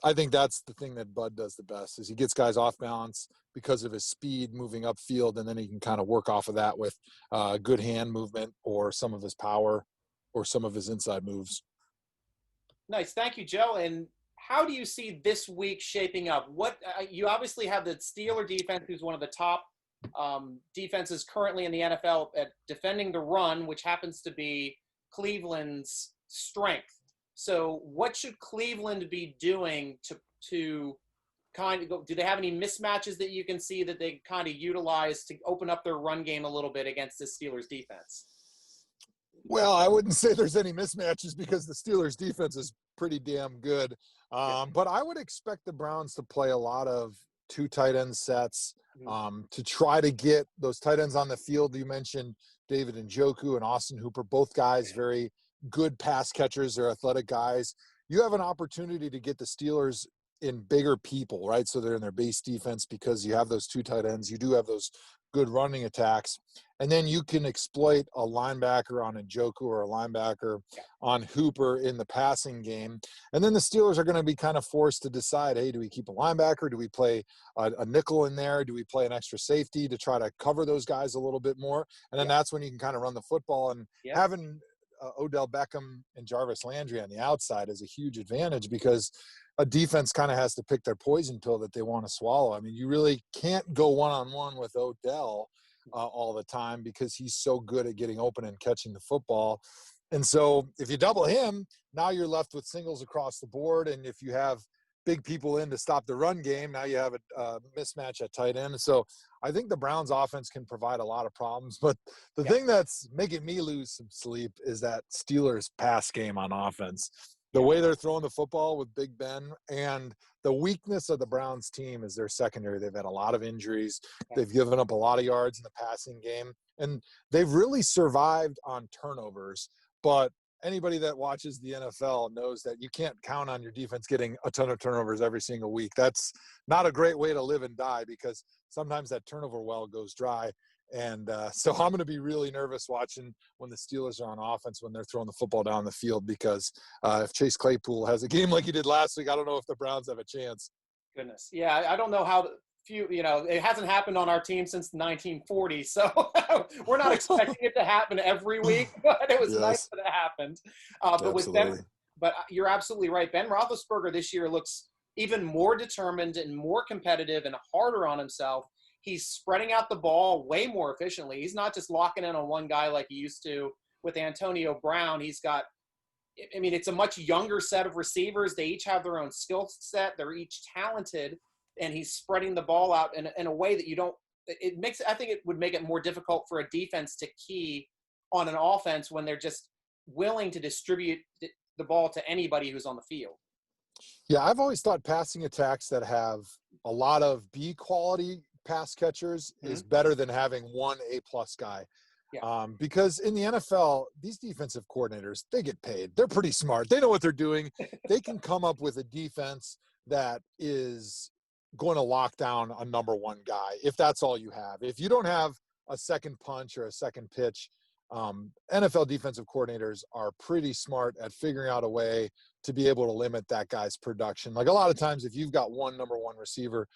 I think that's the thing that Bud does the best, is he gets guys off balance because of his speed moving upfield, and then he can kind of work off of that with good hand movement or some of his power or some of his inside moves. Nice. Thank you, Joe. And how do you see this week shaping up? What you obviously have the Steeler defense, who's one of the top defenses currently in the NFL at defending the run, which happens to be Cleveland's strength. So what should Cleveland be doing to kind of go? Do they have any mismatches that you can see that they kind of utilize to open up their run game a little bit against the Steelers defense? Well, I wouldn't say there's any mismatches, because the Steelers defense is pretty damn good. But I would expect the Browns to play a lot of 2 tight end sets to try to get those tight ends on the field. You mentioned David Njoku and Austin Hooper, both guys very good pass catchers. They're athletic guys. You have an opportunity to get the Steelers in bigger people, right? So they're in their base defense because you have those 2 tight ends. You do have those good running attacks. And then you can exploit a linebacker on Njoku or a linebacker on Hooper in the passing game. And then the Steelers are going to be kind of forced to decide, hey, do we keep a linebacker? Do we play a nickel in there? Do we play an extra safety to try to cover those guys a little bit more? And then that's when you can kind of run the football. And having Odell Beckham and Jarvis Landry on the outside is a huge advantage because a defense kind of has to pick their poison pill that they want to swallow. I mean, you really can't go one-on-one with Odell all the time because he's so good at getting open and catching the football. And so if you double him, now you're left with singles across the board. And if you have big people in to stop the run game, now you have a mismatch at tight end. So I think the Browns offense can provide a lot of problems. But the thing that's making me lose some sleep is that Steelers pass game on offense. The way they're throwing the football with Big Ben, and the weakness of the Browns team is their secondary. They've had a lot of injuries. They've given up a lot of yards in the passing game, and they've really survived on turnovers. But anybody that watches the NFL knows that you can't count on your defense getting a ton of turnovers every single week. That's not a great way to live and die because sometimes that turnover well goes dry. And so I'm going to be really nervous watching when the Steelers are on offense when they're throwing the football down the field because if Chase Claypool has a game like he did last week, I don't know if the Browns have a chance. Goodness. Yeah, I don't know how few, it hasn't happened on our team since the 1940s. So we're not expecting it to happen every week, but it was nice that it happened. But with Ben, but you're absolutely right. Ben Roethlisberger this year looks even more determined and more competitive and harder on himself. He's spreading out the ball way more efficiently. He's not just locking in on one guy like he used to with Antonio Brown. He's got, I mean, it's a much younger set of receivers. They each have their own skill set. They're each talented, and he's spreading the ball out in a way that you don't – it makes – I think it would make it more difficult for a defense to key on an offense when they're just willing to distribute the ball to anybody who's on the field. Yeah, I've always thought passing attacks that have a lot of B quality pass catchers is better than having one A-plus guy. Because in the NFL, these defensive coordinators, they get paid. They're pretty smart. They know what they're doing. They can come up with a defense that is going to lock down a number one guy if that's all you have. If you don't have a second punch or a second pitch, NFL defensive coordinators are pretty smart at figuring out a way to be able to limit that guy's production. Like a lot of times, if you've got one number one receiver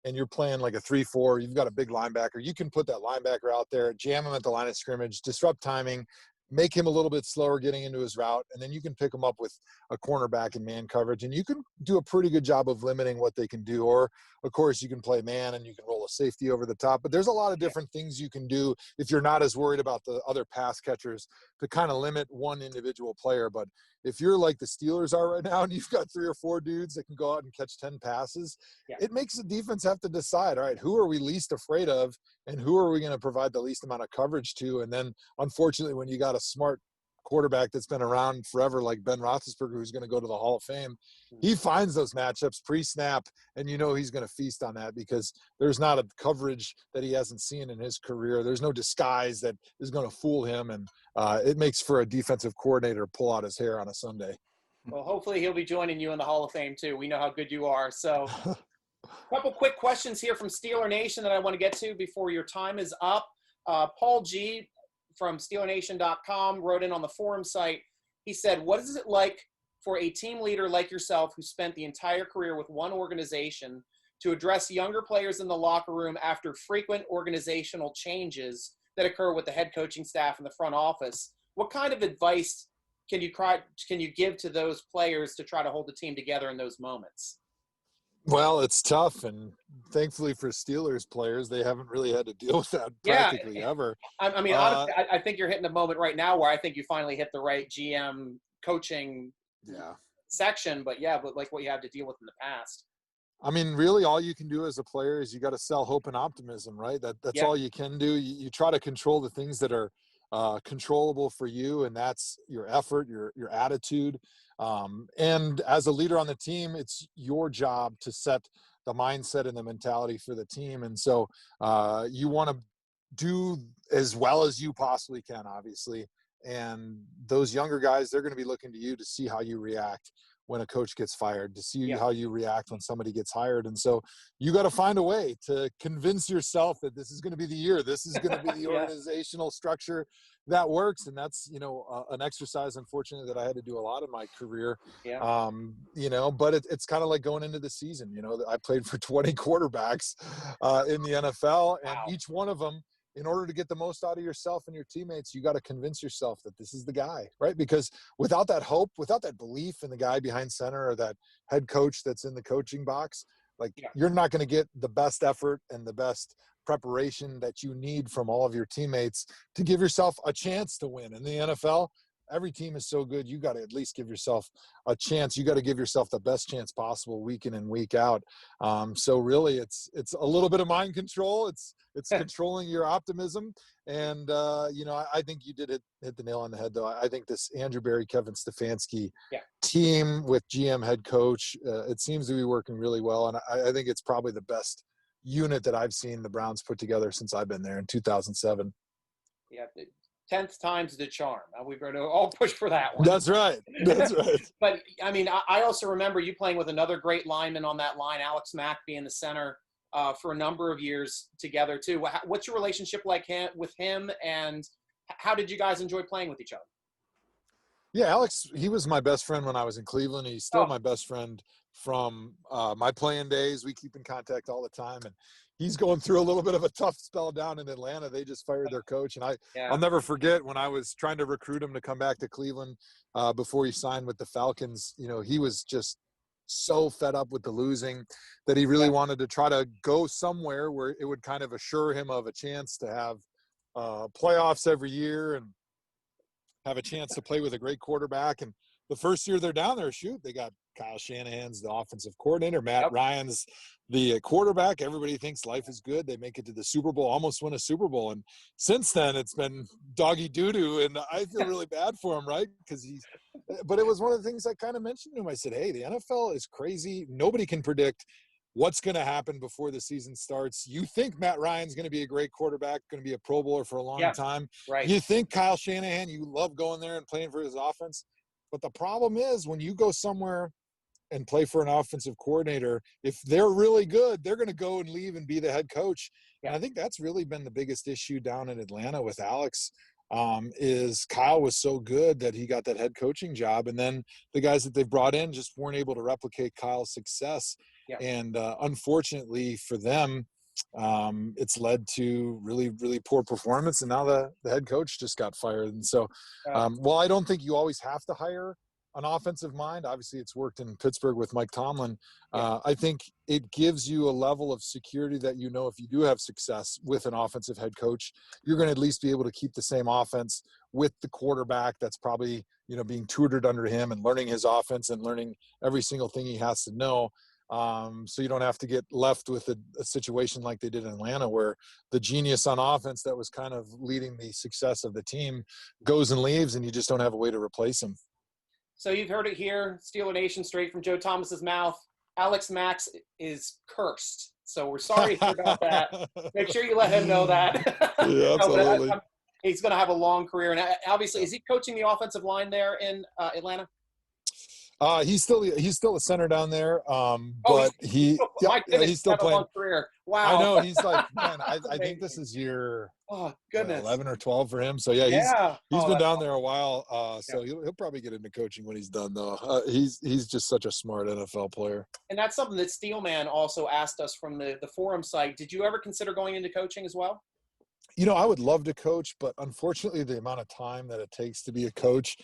and you're playing like a 3-4, you've got a big linebacker, you can put that linebacker out there, jam him at the line of scrimmage, disrupt timing, make him a little bit slower getting into his route, and then you can pick him up with a cornerback in man coverage, and you can do a pretty good job of limiting what they can do. Or, of course, you can play man and you can roll a safety over the top. But there's a lot of different things you can do if you're not as worried about the other pass catchers to kind of limit one individual player. But if you're like the Steelers are right now and you've got 3 or 4 dudes that can go out and catch 10 passes, it makes the defense have to decide, all right, who are we least afraid of and who are we going to provide the least amount of coverage to? And then, unfortunately, when you got a smart quarterback that's been around forever like Ben Roethlisberger, who's going to go to the Hall of Fame, he finds those matchups pre-snap, and you know he's going to feast on that because there's not a coverage that he hasn't seen in his career. There's no disguise that is going to fool him, and it makes for a defensive coordinator pull out his hair on a Sunday. Well, hopefully he'll be joining you in the Hall of Fame too. We know how good you are. So a couple quick questions here from Steeler Nation that I want to get to before your time is up. Paul G. from SteelerNation.com wrote in on the forum site. He said, what is it like for a team leader like yourself who spent the entire career with one organization to address younger players in the locker room after frequent organizational changes that occur with the head coaching staff and the front office? What kind of advice can you give to those players to try to hold the team together in those moments? Well, it's tough, and thankfully for Steelers players, they haven't really had to deal with that practically ever. I mean, honestly, I think you're hitting a moment right now where I think you finally hit the right GM coaching section, but like what you had to deal with in the past. I mean, really all you can do as a player is you got to sell hope and optimism, right? That's all you can do. You try to control the things that are controllable for you, and that's your effort, your attitude. And as a leader on the team, it's your job to set the mindset and the mentality for the team. And so you want to do as well as you possibly can, obviously. And those younger guys, they're going to be looking to you to see how you react when a coach gets fired, to see how you react when somebody gets hired. And so you got to find a way to convince yourself that this is going to be the year. This is going to be the organizational structure that works. And that's, an exercise, unfortunately, that I had to do a lot in my career. But it's kind of like going into the season. I played for 20 quarterbacks in the NFL, and each one of them, in order to get the most out of yourself and your teammates, you got to convince yourself that this is the guy, right? Because without that hope, without that belief in the guy behind center or that head coach that's in the coaching box, you're not going to get the best effort and the best preparation that you need from all of your teammates to give yourself a chance to win. In the NFL, every team is so good, you got to at least give yourself a chance. You got to give yourself the best chance possible week in and week out. So really, it's a little bit of mind control. It's controlling your optimism. And, I think you did hit the nail on the head, though. I think this Andrew Berry, Kevin Stefanski team with GM head coach, it seems to be working really well. And I think it's probably the best unit that I've seen the Browns put together since I've been there in 2007. Yeah. 10th time's the charm. We're going to all push for that one. That's right. That's right. But, I also remember you playing with another great lineman on that line, Alex Mack, being the center for a number of years together, too. What's your relationship like with him, and how did you guys enjoy playing with each other? Yeah, Alex, he was my best friend when I was in Cleveland. He's still my best friend from my playing days. We keep in contact all the time, and he's going through a little bit of a tough spell down in Atlanta. They just fired their coach, and I'll never forget when I was trying to recruit him to come back to Cleveland before he signed with the Falcons. He was just so fed up with the losing that he really wanted to try to go somewhere where it would kind of assure him of a chance to have playoffs every year and have a chance to play with a great quarterback. And the first year they're down there, they got Kyle Shanahan's the offensive coordinator, Matt Ryan's the quarterback. Everybody thinks life is good. They make it to the Super Bowl, almost win a Super Bowl. And since then it's been doggy doo-doo, and I feel really bad for him, right? But it was one of the things I kind of mentioned to him. I said, hey, the NFL is crazy. Nobody can predict what's going to happen before the season starts. You think Matt Ryan's going to be a great quarterback, going to be a Pro Bowler for a long time. Right. You think Kyle Shanahan, you love going there and playing for his offense. But the problem is when you go somewhere and play for an offensive coordinator, if they're really good, they're going to go and leave and be the head coach. And I think that's really been the biggest issue down in Atlanta with Alex, is Kyle was so good that he got that head coaching job. And then the guys that they've brought in just weren't able to replicate Kyle's success. And unfortunately for them, it's led to really, really poor performance. And now the head coach just got fired. And so, while I don't think you always have to hire an offensive mind, obviously it's worked in Pittsburgh with Mike Tomlin. I think it gives you a level of security that, if you do have success with an offensive head coach, you're going to at least be able to keep the same offense with the quarterback that's probably, being tutored under him and learning his offense and learning every single thing he has to know. So you don't have to get left with a situation like they did in Atlanta, where the genius on offense that was kind of leading the success of the team goes and leaves, and you just don't have a way to replace him. So you've heard it here, Steeler Nation, straight from Joe Thomas's mouth. Alex Max is cursed. So we're sorry to hear about that. Make sure you let him know that. Yeah, absolutely. He's going to have a long career. And obviously, is he coaching the offensive line there in Atlanta? He's still a center down there, but he's still playing. Career. Wow. I know. He's like, man, I think this is year 11 or 12 for him. So he's been down there a while. So he'll probably get into coaching when he's done, though. He's just such a smart NFL player. And that's something that Steelman also asked us from the forum site. Did you ever consider going into coaching as well? I would love to coach, but unfortunately, the amount of time that it takes to be a coach,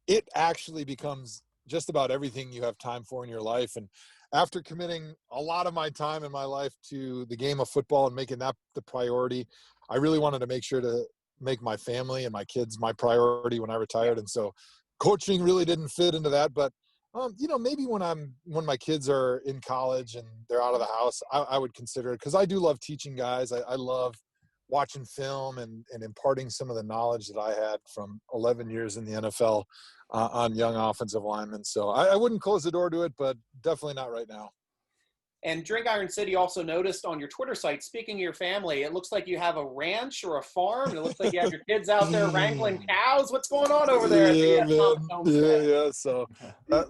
it actually becomes just about everything you have time for in your life. And after committing a lot of my time in my life to the game of football and making that the priority, I really wanted to make sure to make my family and my kids my priority when I retired. And so coaching really didn't fit into that. But, maybe when my kids are in college and they're out of the house, I would consider it, because I do love teaching guys. I love watching film and imparting some of the knowledge that I had from 11 years in the NFL on young offensive linemen. So I wouldn't close the door to it, but definitely not right now. And Drink Iron City also noticed on your Twitter site, speaking of your family, it looks like you have a ranch or a farm, and it looks like you have your kids out there wrangling cows. What's going on over there? Yeah, At the, man. Tomas homestead? Yeah. So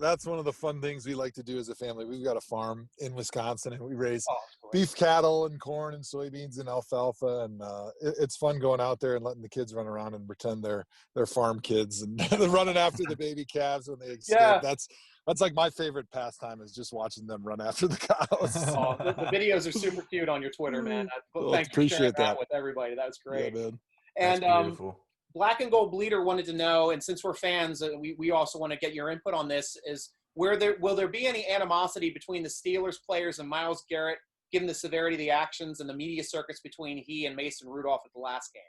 that's one of the fun things we like to do as a family. We've got a farm in Wisconsin, and we raise beef cattle and corn and soybeans and alfalfa, and it's fun going out there and letting the kids run around and pretend they're farm kids and they're running after the baby calves when they escape. Yeah. That's like my favorite pastime, is just watching them run after the cows. Oh, the videos are super cute on your Twitter, man. Thanks for sharing that with everybody. That was great. Yeah, man. And That's beautiful. Black and Gold Bleeder wanted to know, and since we're fans, we also want to get your input on this, is will there be any animosity between the Steelers players and Myles Garrett, given the severity of the actions and the media circus between he and Mason Rudolph at the last game?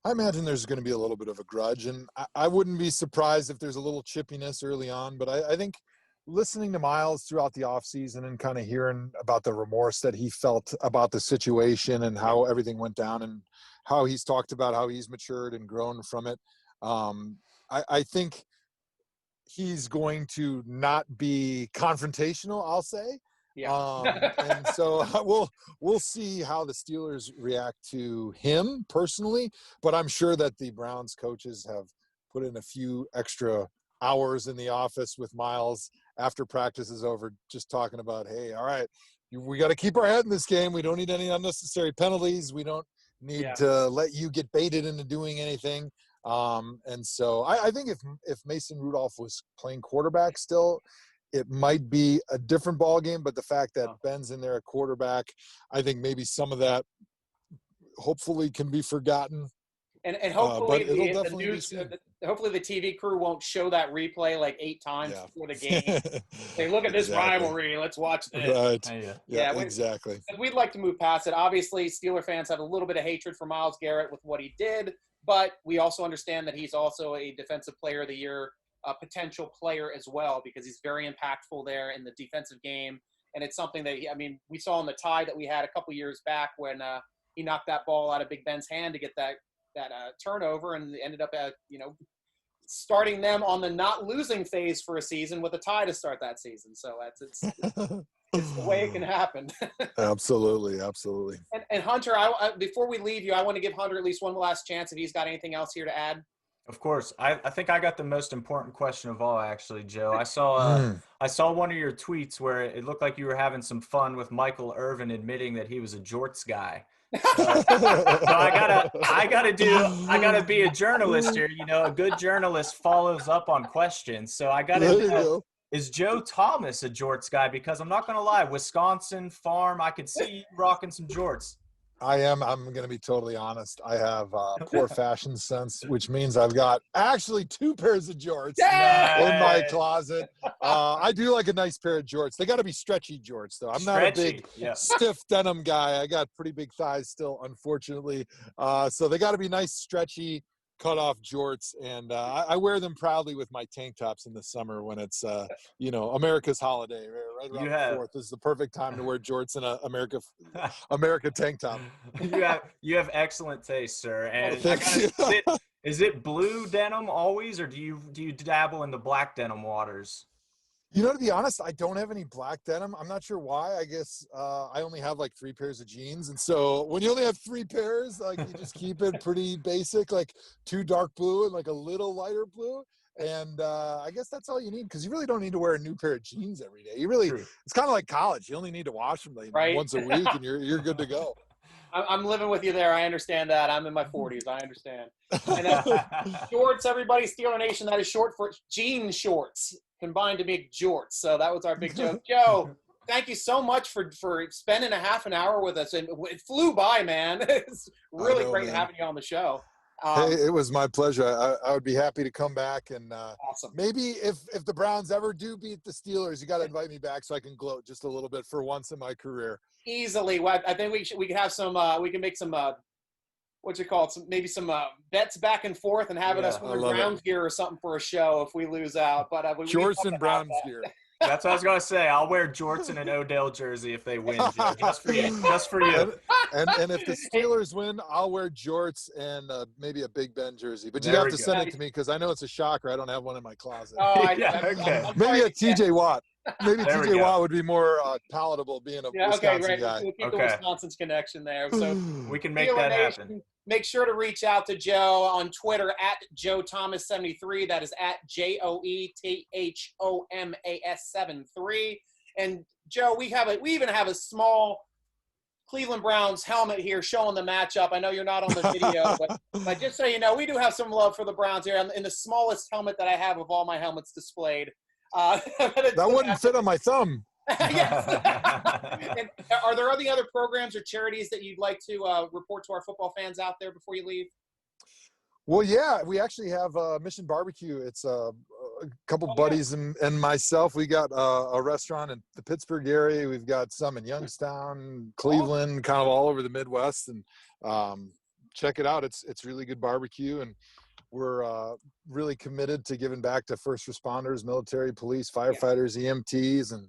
I imagine there's going to be a little bit of a grudge, and I wouldn't be surprised if there's a little chippiness early on, but I think listening to Myles throughout the offseason and kind of hearing about the remorse that he felt about the situation and how everything went down and how he's talked about how he's matured and grown from it, I think he's going to not be confrontational, I'll say. Yeah. And so we'll see how the Steelers react to him personally, but I'm sure that the Browns coaches have put in a few extra hours in the office with Myles after practice is over, just talking about, hey, all right, we got to keep our head in this game. We don't need any unnecessary penalties. We don't need to let you get baited into doing anything. And so I think if Mason Rudolph was playing quarterback still, it might be a different ball game, but the fact that Ben's in there at quarterback, I think maybe some of that hopefully can be forgotten. And hopefully hopefully the TV crew won't show that replay like 8 times before the game. Say, look at this rivalry. Let's watch this. Right. Yeah, exactly. We'd like to move past it. Obviously, Steeler fans have a little bit of hatred for Myles Garrett with what he did, but we also understand that he's also a Defensive Player of the Year potential player as well, because he's very impactful there in the defensive game. And it's something that, we saw in the tie that we had a couple years back when he knocked that ball out of Big Ben's hand to get that turnover, and ended up starting them on the not losing phase for a season with a tie to start that season. So it's the way it can happen. Absolutely. And Hunter, before we leave you, I want to give Hunter at least one last chance if he's got anything else here to add. Of course. I think I got the most important question of all, actually, Joe. I saw one of your tweets where it looked like you were having some fun with Michael Irvin admitting that he was a jorts guy. So I gotta be a journalist here. A good journalist follows up on questions. So I gotta know, is Joe Tomas a jorts guy? Because I'm not gonna lie, Wisconsin farm, I could see you rocking some jorts. I am. I'm going to be totally honest. I have poor fashion sense, which means I've got actually 2 pairs of jorts in my closet. I do like a nice pair of jorts. They got to be stretchy jorts, though. I'm not a big stiff denim guy. I got pretty big thighs still, unfortunately. So they got to be nice, stretchy, cut-off jorts, and I wear them proudly with my tank tops in the summer when it's America's holiday right around the 4th. This is the perfect time to wear jorts in a America tank top. You have excellent taste, sir. And is it blue denim always, or do you dabble in the black denim waters? To be honest, I don't have any black denim. I'm not sure why. I guess I only have like 3 pairs of jeans. And so when you only have 3 pairs, like you just keep it pretty basic, like 2 dark blue and like a little lighter blue. And I guess that's all you need, because you really don't need to wear a new pair of jeans every day. It's kind of like college. You only need to wash them once a week and you're good to go. I'm living with you there. I understand that. I'm in my 40s. I understand. And shorts, everybody, Steeler Nation, that is short for jean shorts combined to make jorts. So that was our big joke. Joe, thank you so much for spending a half an hour with us. And it flew by, man. It's really great having you on the show. Hey, it was my pleasure. I would be happy to come back, and awesome. Maybe if the Browns ever do beat the Steelers, you got to invite me back so I can gloat just a little bit for once in my career. Easily. I think we can have some. We can make some. Maybe some bets back and forth, and having us wear Browns gear or something for a show if we lose out. But jorts and Browns gear. That's what I was gonna say. I'll wear jorts and an Odell jersey if they win, Joe. Just for you. And if the Steelers win, I'll wear jorts and maybe a Big Ben jersey. But you There have we to go. send it to me because I know it's a shocker. I don't have one in my closet. Oh, I, Yeah, okay. I'm Maybe sorry. a TJ Watt. Maybe There we TJ go. Watt would be more palatable being a Yeah, okay, Wisconsin right. guy. We'll keep the Okay. Wisconsin's connection there. So We can make Steeler that Nation, happen. make sure to reach out to Joe on Twitter at JoeThomas73. That is at JoeThomas73. And Joe, we even have a small Cleveland Browns helmet here showing the matchup. I know you're not on the video, but just so you know, we do have some love for the Browns here. I'm in the smallest helmet that I have of all my helmets displayed. That wouldn't fit on my thumb. Yes. And are there any other programs or charities that you'd like to report to our football fans out there before you leave? Well, yeah, we actually have Mission Barbecue. It's a couple buddies and myself. We got a restaurant in the Pittsburgh area. We've got some in Youngstown, Cleveland, kind of all over the Midwest. And check it out. It's really good barbecue. And we're really committed to giving back to first responders, military, police, firefighters, EMTs, and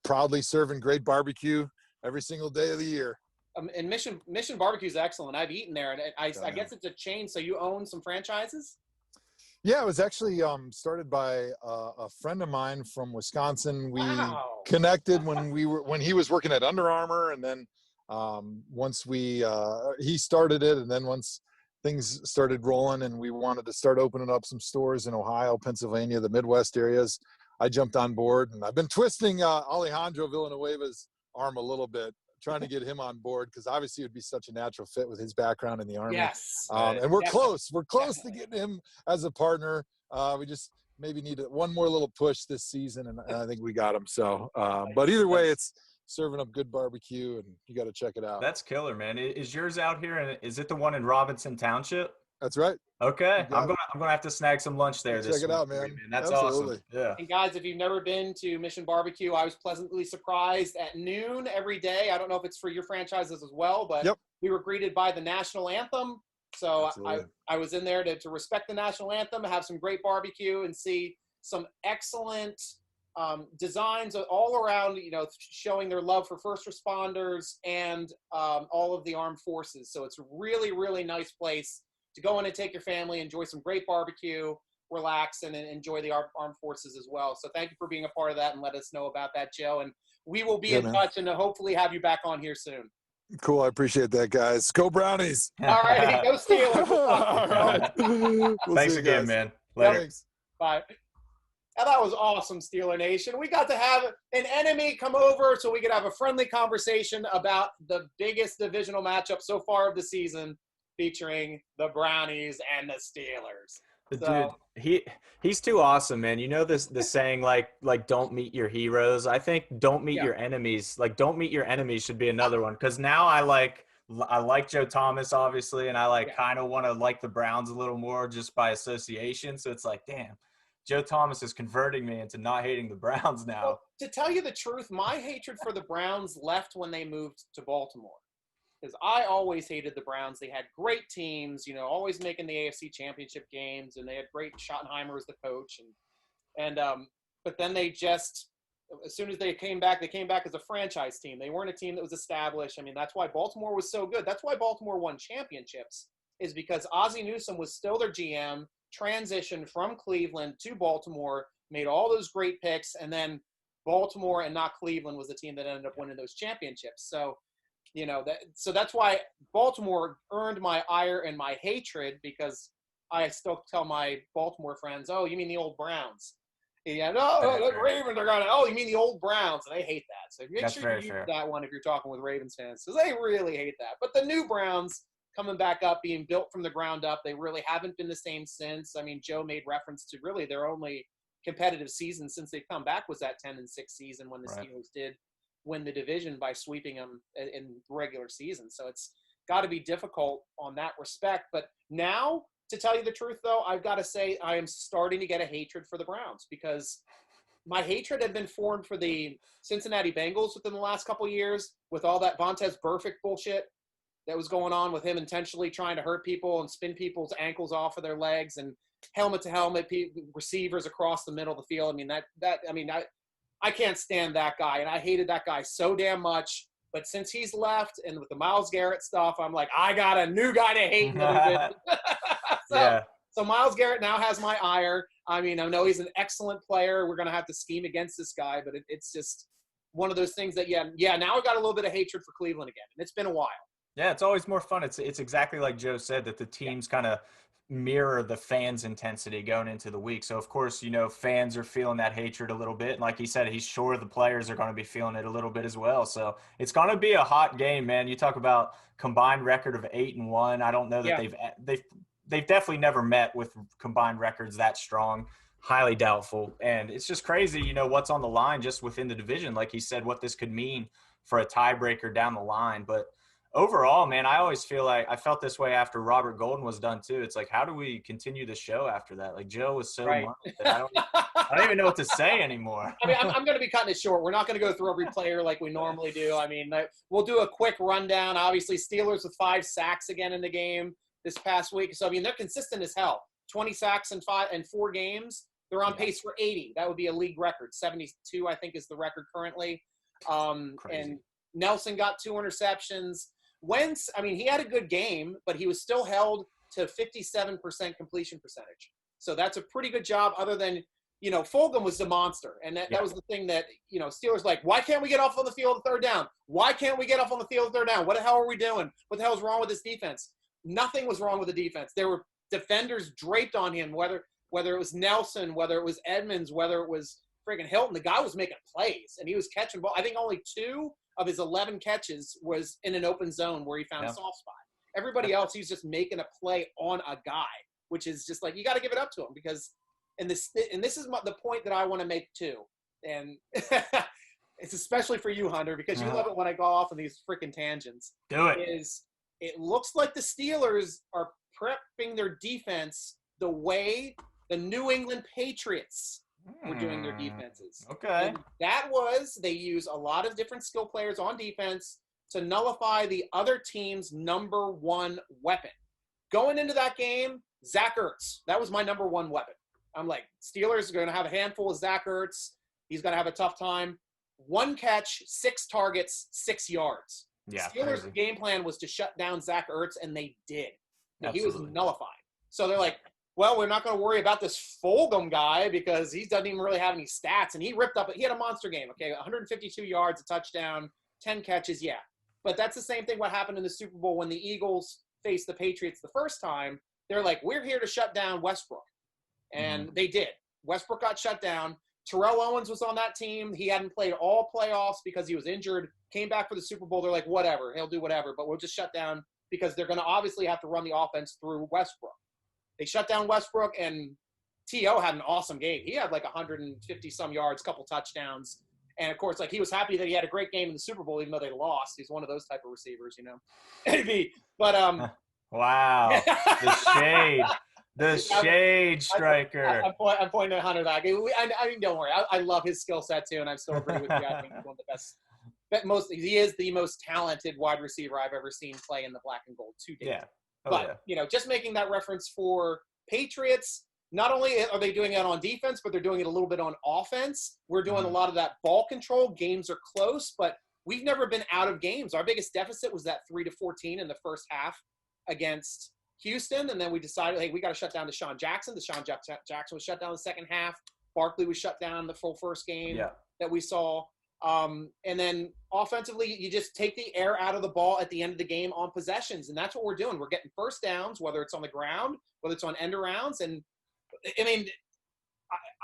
proudly serving great barbecue every single day of the year. And Mission Barbecue is excellent. I've eaten there, and I guess it's a chain. So you own some franchises? Yeah, it was actually started by a friend of mine from Wisconsin. We connected when he was working at Under Armour, and then once he started it, and then once things started rolling, and we wanted to start opening up some stores in Ohio, Pennsylvania, the Midwest areas, I jumped on board, and I've been twisting Alejandro Villanueva's arm a little bit, trying to get him on board because obviously it would be such a natural fit with his background in the Army. Yes. And we're close. We're close to getting him as a partner. We just maybe need one more little push this season, and I think we got him. So, but either way, it's serving up good barbecue, and you got to check it out. That's killer, man. Is yours out here? And is it the one in Robinson Township? That's right. Okay, I'm gonna have to snag some lunch there. Check it out, man. That's Absolutely. awesome. Yeah. And guys, if you've never been to Mission Barbecue, I was pleasantly surprised at noon every day. I don't know if it's for your franchises as well, but we were greeted by the national anthem. So I was in there to respect the national anthem, have some great barbecue, and see some excellent designs all around, showing their love for first responders and all of the armed forces. So it's a really, really nice place to go in and take your family, enjoy some great barbecue, relax, and enjoy the armed forces as well. So thank you for being a part of that and let us know about that, Joe. And we will be in touch and hopefully have you back on here soon. Cool. I appreciate that, guys. Go Brownies. All right. Go Steelers. All right. Thanks again, man. Later. Thanks. Bye. Now, that was awesome, Steeler Nation. We got to have an enemy come over so we could have a friendly conversation about the biggest divisional matchup so far of the season, featuring the Brownies and the Steelers. Dude, he's too awesome, man. You know the saying like don't meet your heroes. I think don't meet your enemies. Like don't meet your enemies should be another one, because now I like Joe Thomas obviously, and I kind of want to like the Browns a little more just by association. So it's like, damn, Joe Thomas is converting me into not hating the Browns now. Well, to tell you the truth, my hatred for the Browns left when they moved to Baltimore. Because I always hated the Browns. They had great teams, always making the AFC Championship games, and they had great Schottenheimer as the coach. But then they just, as soon as they came back as a franchise team. They weren't a team that was established. I mean, that's why Baltimore was so good. That's why Baltimore won championships, is because Ozzie Newsome was still their GM, transitioned from Cleveland to Baltimore, made all those great picks, and then Baltimore and not Cleveland was the team that ended up winning those championships. So, so that's why Baltimore earned my ire and my hatred, because I still tell my Baltimore friends, oh, you mean the old Browns? Yeah, no, the Ravens are going, oh, you mean the old Browns? And they hate that. So make sure you use that one if you're talking with Ravens fans, because they really hate that. But the new Browns coming back up, being built from the ground up, they really haven't been the same since. I mean, Joe made reference to really their only competitive season since they've come back was that 10-6 season when the Steelers did win the division by sweeping them in regular season. So it's got to be difficult on that respect. But now, to tell you the truth, though, I've got to say I am starting to get a hatred for the Browns, because my hatred had been formed for the Cincinnati Bengals within the last couple of years with all that Vontaze Burfict bullshit that was going on with him intentionally trying to hurt people and spin people's ankles off of their legs and helmet to helmet receivers across the middle of the field. I mean, I can't stand that guy, and I hated that guy so damn much. But since he's left and with the Myles Garrett stuff, I'm like, I got a new guy to hate in the division. Yeah. So Myles Garrett now has my ire. I mean, I know he's an excellent player. We're going to have to scheme against this guy, but it's just one of those things that, now I got a little bit of hatred for Cleveland again, and it's been a while. Yeah, it's always more fun. It's exactly like Joe said, that the teams kind of mirror the fans' intensity going into the week. So, of course, fans are feeling that hatred a little bit. And like he said, he's sure the players are going to be feeling it a little bit as well. So it's going to be a hot game, man. You talk about combined record of 8-1. I don't know that they've definitely never met with combined records that strong. Highly doubtful. And it's just crazy, what's on the line just within the division. Like he said, what this could mean for a tiebreaker down the line. But overall, man, I always feel like I felt this way after Robert Golden was done too. It's like, how do we continue the show after that? Like Joe was so right. that I don't even know what to say anymore. I mean, I'm going to be cutting it short. We're not going to go through every player like we normally do. I mean, we'll do a quick rundown. Obviously, Steelers with 5 sacks again in the game this past week. So, I mean, they're consistent as hell. 20 sacks in 4 games. They're on pace for 80. That would be a league record. 72, I think, is the record currently. And Nelson got 2 interceptions. Wentz, I mean, he had a good game, but he was still held to 57% completion percentage. So that's a pretty good job, other than, Fulgham was the monster. And that was the thing that, Steelers like, why can't we get off on the field of 3rd down? Why can't we get off on the field of 3rd down? What the hell are we doing? What the hell is wrong with this defense? Nothing was wrong with the defense. There were defenders draped on him, whether it was Nelson, whether it was Edmonds, whether it was freaking Hilton. The guy was making plays, and he was catching ball. I think only 2 of his 11 catches was in an open zone where he found a soft spot. Everybody else, he's just making a play on a guy, which is just like, you got to give it up to him, because and this is the point that I want to make too. And it's especially for you, Hunter, because you love it when I go off on these freaking tangents. Do it. It looks like the Steelers are prepping their defense the way the New England Patriots were doing their defenses. Okay. And they use a lot of different skill players on defense to nullify the other team's number 1 weapon. Going into that game, Zach Ertz. That was my number 1 weapon. I'm like, Steelers are going to have a handful of Zach Ertz. He's going to have a tough time. 1 catch, 6 targets, 6 yards. Yeah. Steelers' game plan was to shut down Zach Ertz, and they did. He was nullified. So they're like, well, we're not going to worry about this Fulgham guy because he doesn't even really have any stats. And he had a monster game, okay? 152 yards, a touchdown, 10 catches, yeah. But that's the same thing what happened in the Super Bowl when the Eagles faced the Patriots the first time. They're like, we're here to shut down Westbrook. And they did. Westbrook got shut down. Terrell Owens was on that team. He hadn't played all playoffs because he was injured. Came back for the Super Bowl. They're like, whatever. He'll do whatever. But we'll just shut down because they're going to obviously have to run the offense through Westbrook. They shut down Westbrook, and T.O. had an awesome game. He had like 150-some yards, couple touchdowns. And, of course, like, he was happy that he had a great game in the Super Bowl, even though they lost. He's one of those type of receivers, But wow. The shade. The shade, Stryker. I'm pointing at Hunter. I mean, don't worry. I love his skill set, too, and I still agree with you. I think he's one of the best. He is the most talented wide receiver I've ever seen play in the black and gold to date. Yeah. Just making that reference for Patriots, not only are they doing it on defense, but they're doing it a little bit on offense. We're doing a lot of that ball control. Games are close, but we've never been out of games. Our biggest deficit was that 3-14 in the first half against Houston, and then we decided, hey, we got to shut down Deshaun Jackson. Deshaun Jackson was shut down the second half. Barkley was shut down the full first game that we saw. And then offensively, you just take the air out of the ball at the end of the game on possessions, and that's what we're doing. We're getting first downs, whether it's on the ground, whether it's on end arounds. And, I mean,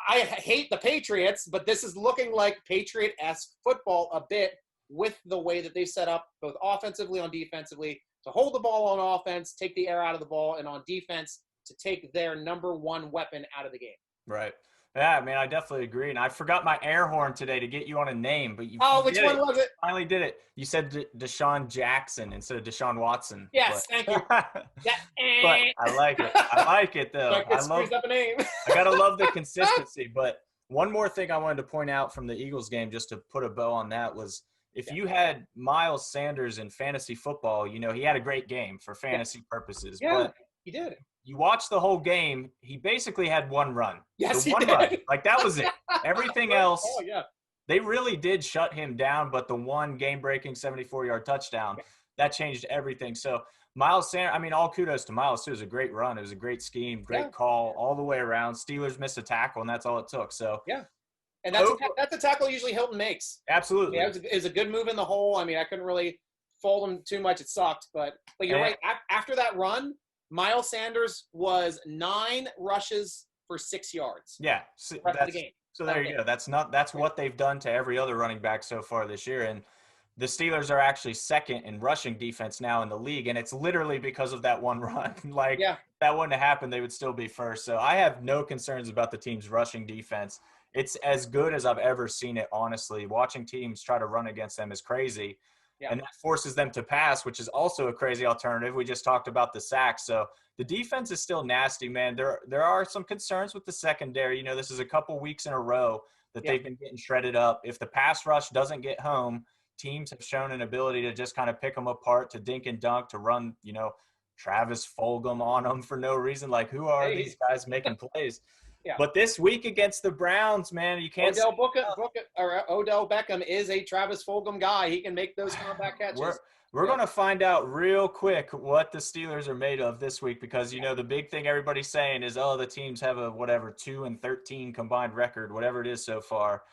I hate the Patriots, but this is looking like Patriot-esque football a bit with the way that they set up both offensively and defensively to hold the ball on offense, take the air out of the ball, and on defense to take their number 1 weapon out of the game. Right. Yeah, man, I definitely agree. And I forgot my air horn today to get you on a name, but you which one was it? Finally did it. You said Deshaun Jackson instead of Deshaun Watson. Yes, thank you. But I like it. I like it, though. Screws up a name. I got to love the consistency. But one more thing I wanted to point out from the Eagles game, just to put a bow on that, was if you had Miles Sanders in fantasy football, he had a great game for fantasy purposes. Yeah, but he did. You watch the whole game, he basically had 1 run. Yes, he one did. run. Like, that was it. Everything else, they really did shut him down, but the one game-breaking 74-yard touchdown, that changed everything. So Miles Sanders, I mean, all kudos to Miles, too. It was a great run. It was a great scheme, great call all the way around. Steelers missed a tackle, and that's all it took. So and that's a tackle usually Hilton makes. Absolutely. Yeah, it was a good move in the hole. I mean, I couldn't really fold him too much. It sucked, but you're right. After that run, Miles Sanders was 9 rushes for 6 yards. Yeah, the rest of the game. So there you go. That's what they've done to every other running back so far this year. And the Steelers are actually second in rushing defense now in the league, and it's literally because of that one run. If that wouldn't have happened, they would still be first. So I have no concerns about the team's rushing defense. It's as good as I've ever seen it, honestly. Watching teams try to run against them is crazy. Yeah. And that forces them to pass, which is also a crazy alternative. We just talked about the sacks. So the defense is still nasty, man. There are some concerns with the secondary. You know, this is a couple weeks in a row that they've been getting shredded up. If the pass rush doesn't get home, teams have shown an ability to just kind of pick them apart, to dink and dunk, to run, you know, Travis Fulgham on them for no reason. Like, who are these guys making plays? But this week against the Browns, man, you can't. Odell Beckham is a Travis Fulgham guy. He can make those combat catches. We're going to find out real quick what the Steelers are made of this week, because, you know, the big thing everybody's saying is, the teams have a 2-13 combined record, whatever it is so far.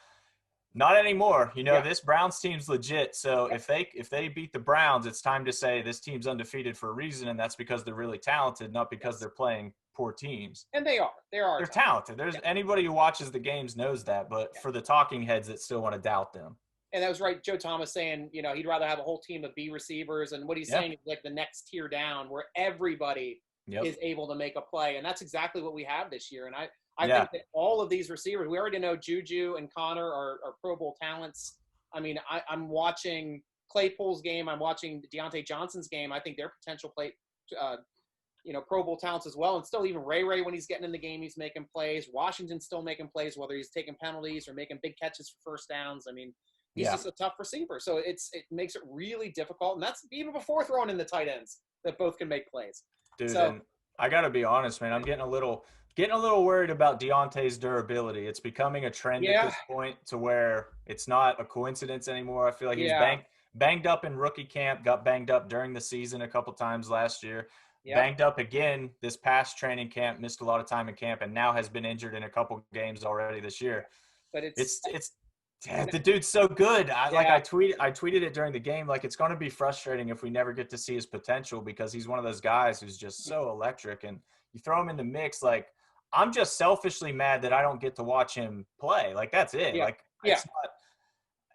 Not anymore. You know, this Browns team's legit. So if they beat the Browns, it's time to say this team's undefeated for a reason, and that's because they're really talented, not because they're playing poor teams. And they are. They're talented. There's anybody who watches the games knows that, but for the talking heads that still want to doubt them. And that was right. Joe Thomas saying, you know, he'd rather have a whole team of B receivers. And what he's saying is like the next tier down where everybody is able to make a play. And that's exactly what we have this year. And I think that all of these receivers, we already know Juju and Connor are Pro Bowl talents. I mean, I'm watching Claypool's game. I'm watching Deontay Johnson's game. I think they're potential Pro Bowl talents as well. And still even Ray when he's getting in the game, he's making plays. Washington's still making plays, whether he's taking penalties or making big catches for first downs. I mean, he's just a tough receiver. So it makes it really difficult. And that's even before throwing in the tight ends that both can make plays. Dude, and I got to be honest, man, I'm getting a little worried about Deontay's durability. It's becoming a trend at this point to where it's not a coincidence anymore. I feel like he's banged up in rookie camp, got banged up during the season a couple times last year. Banged up again this past training camp, missed a lot of time in camp, and now has been injured in a couple games already this year. But it's the dude's so good. I tweeted it during the game. Like, it's going to be frustrating if we never get to see his potential, because he's one of those guys who's just so electric. And you throw him in the mix, like, I'm just selfishly mad that I don't get to watch him play. Like, that's it. It's not.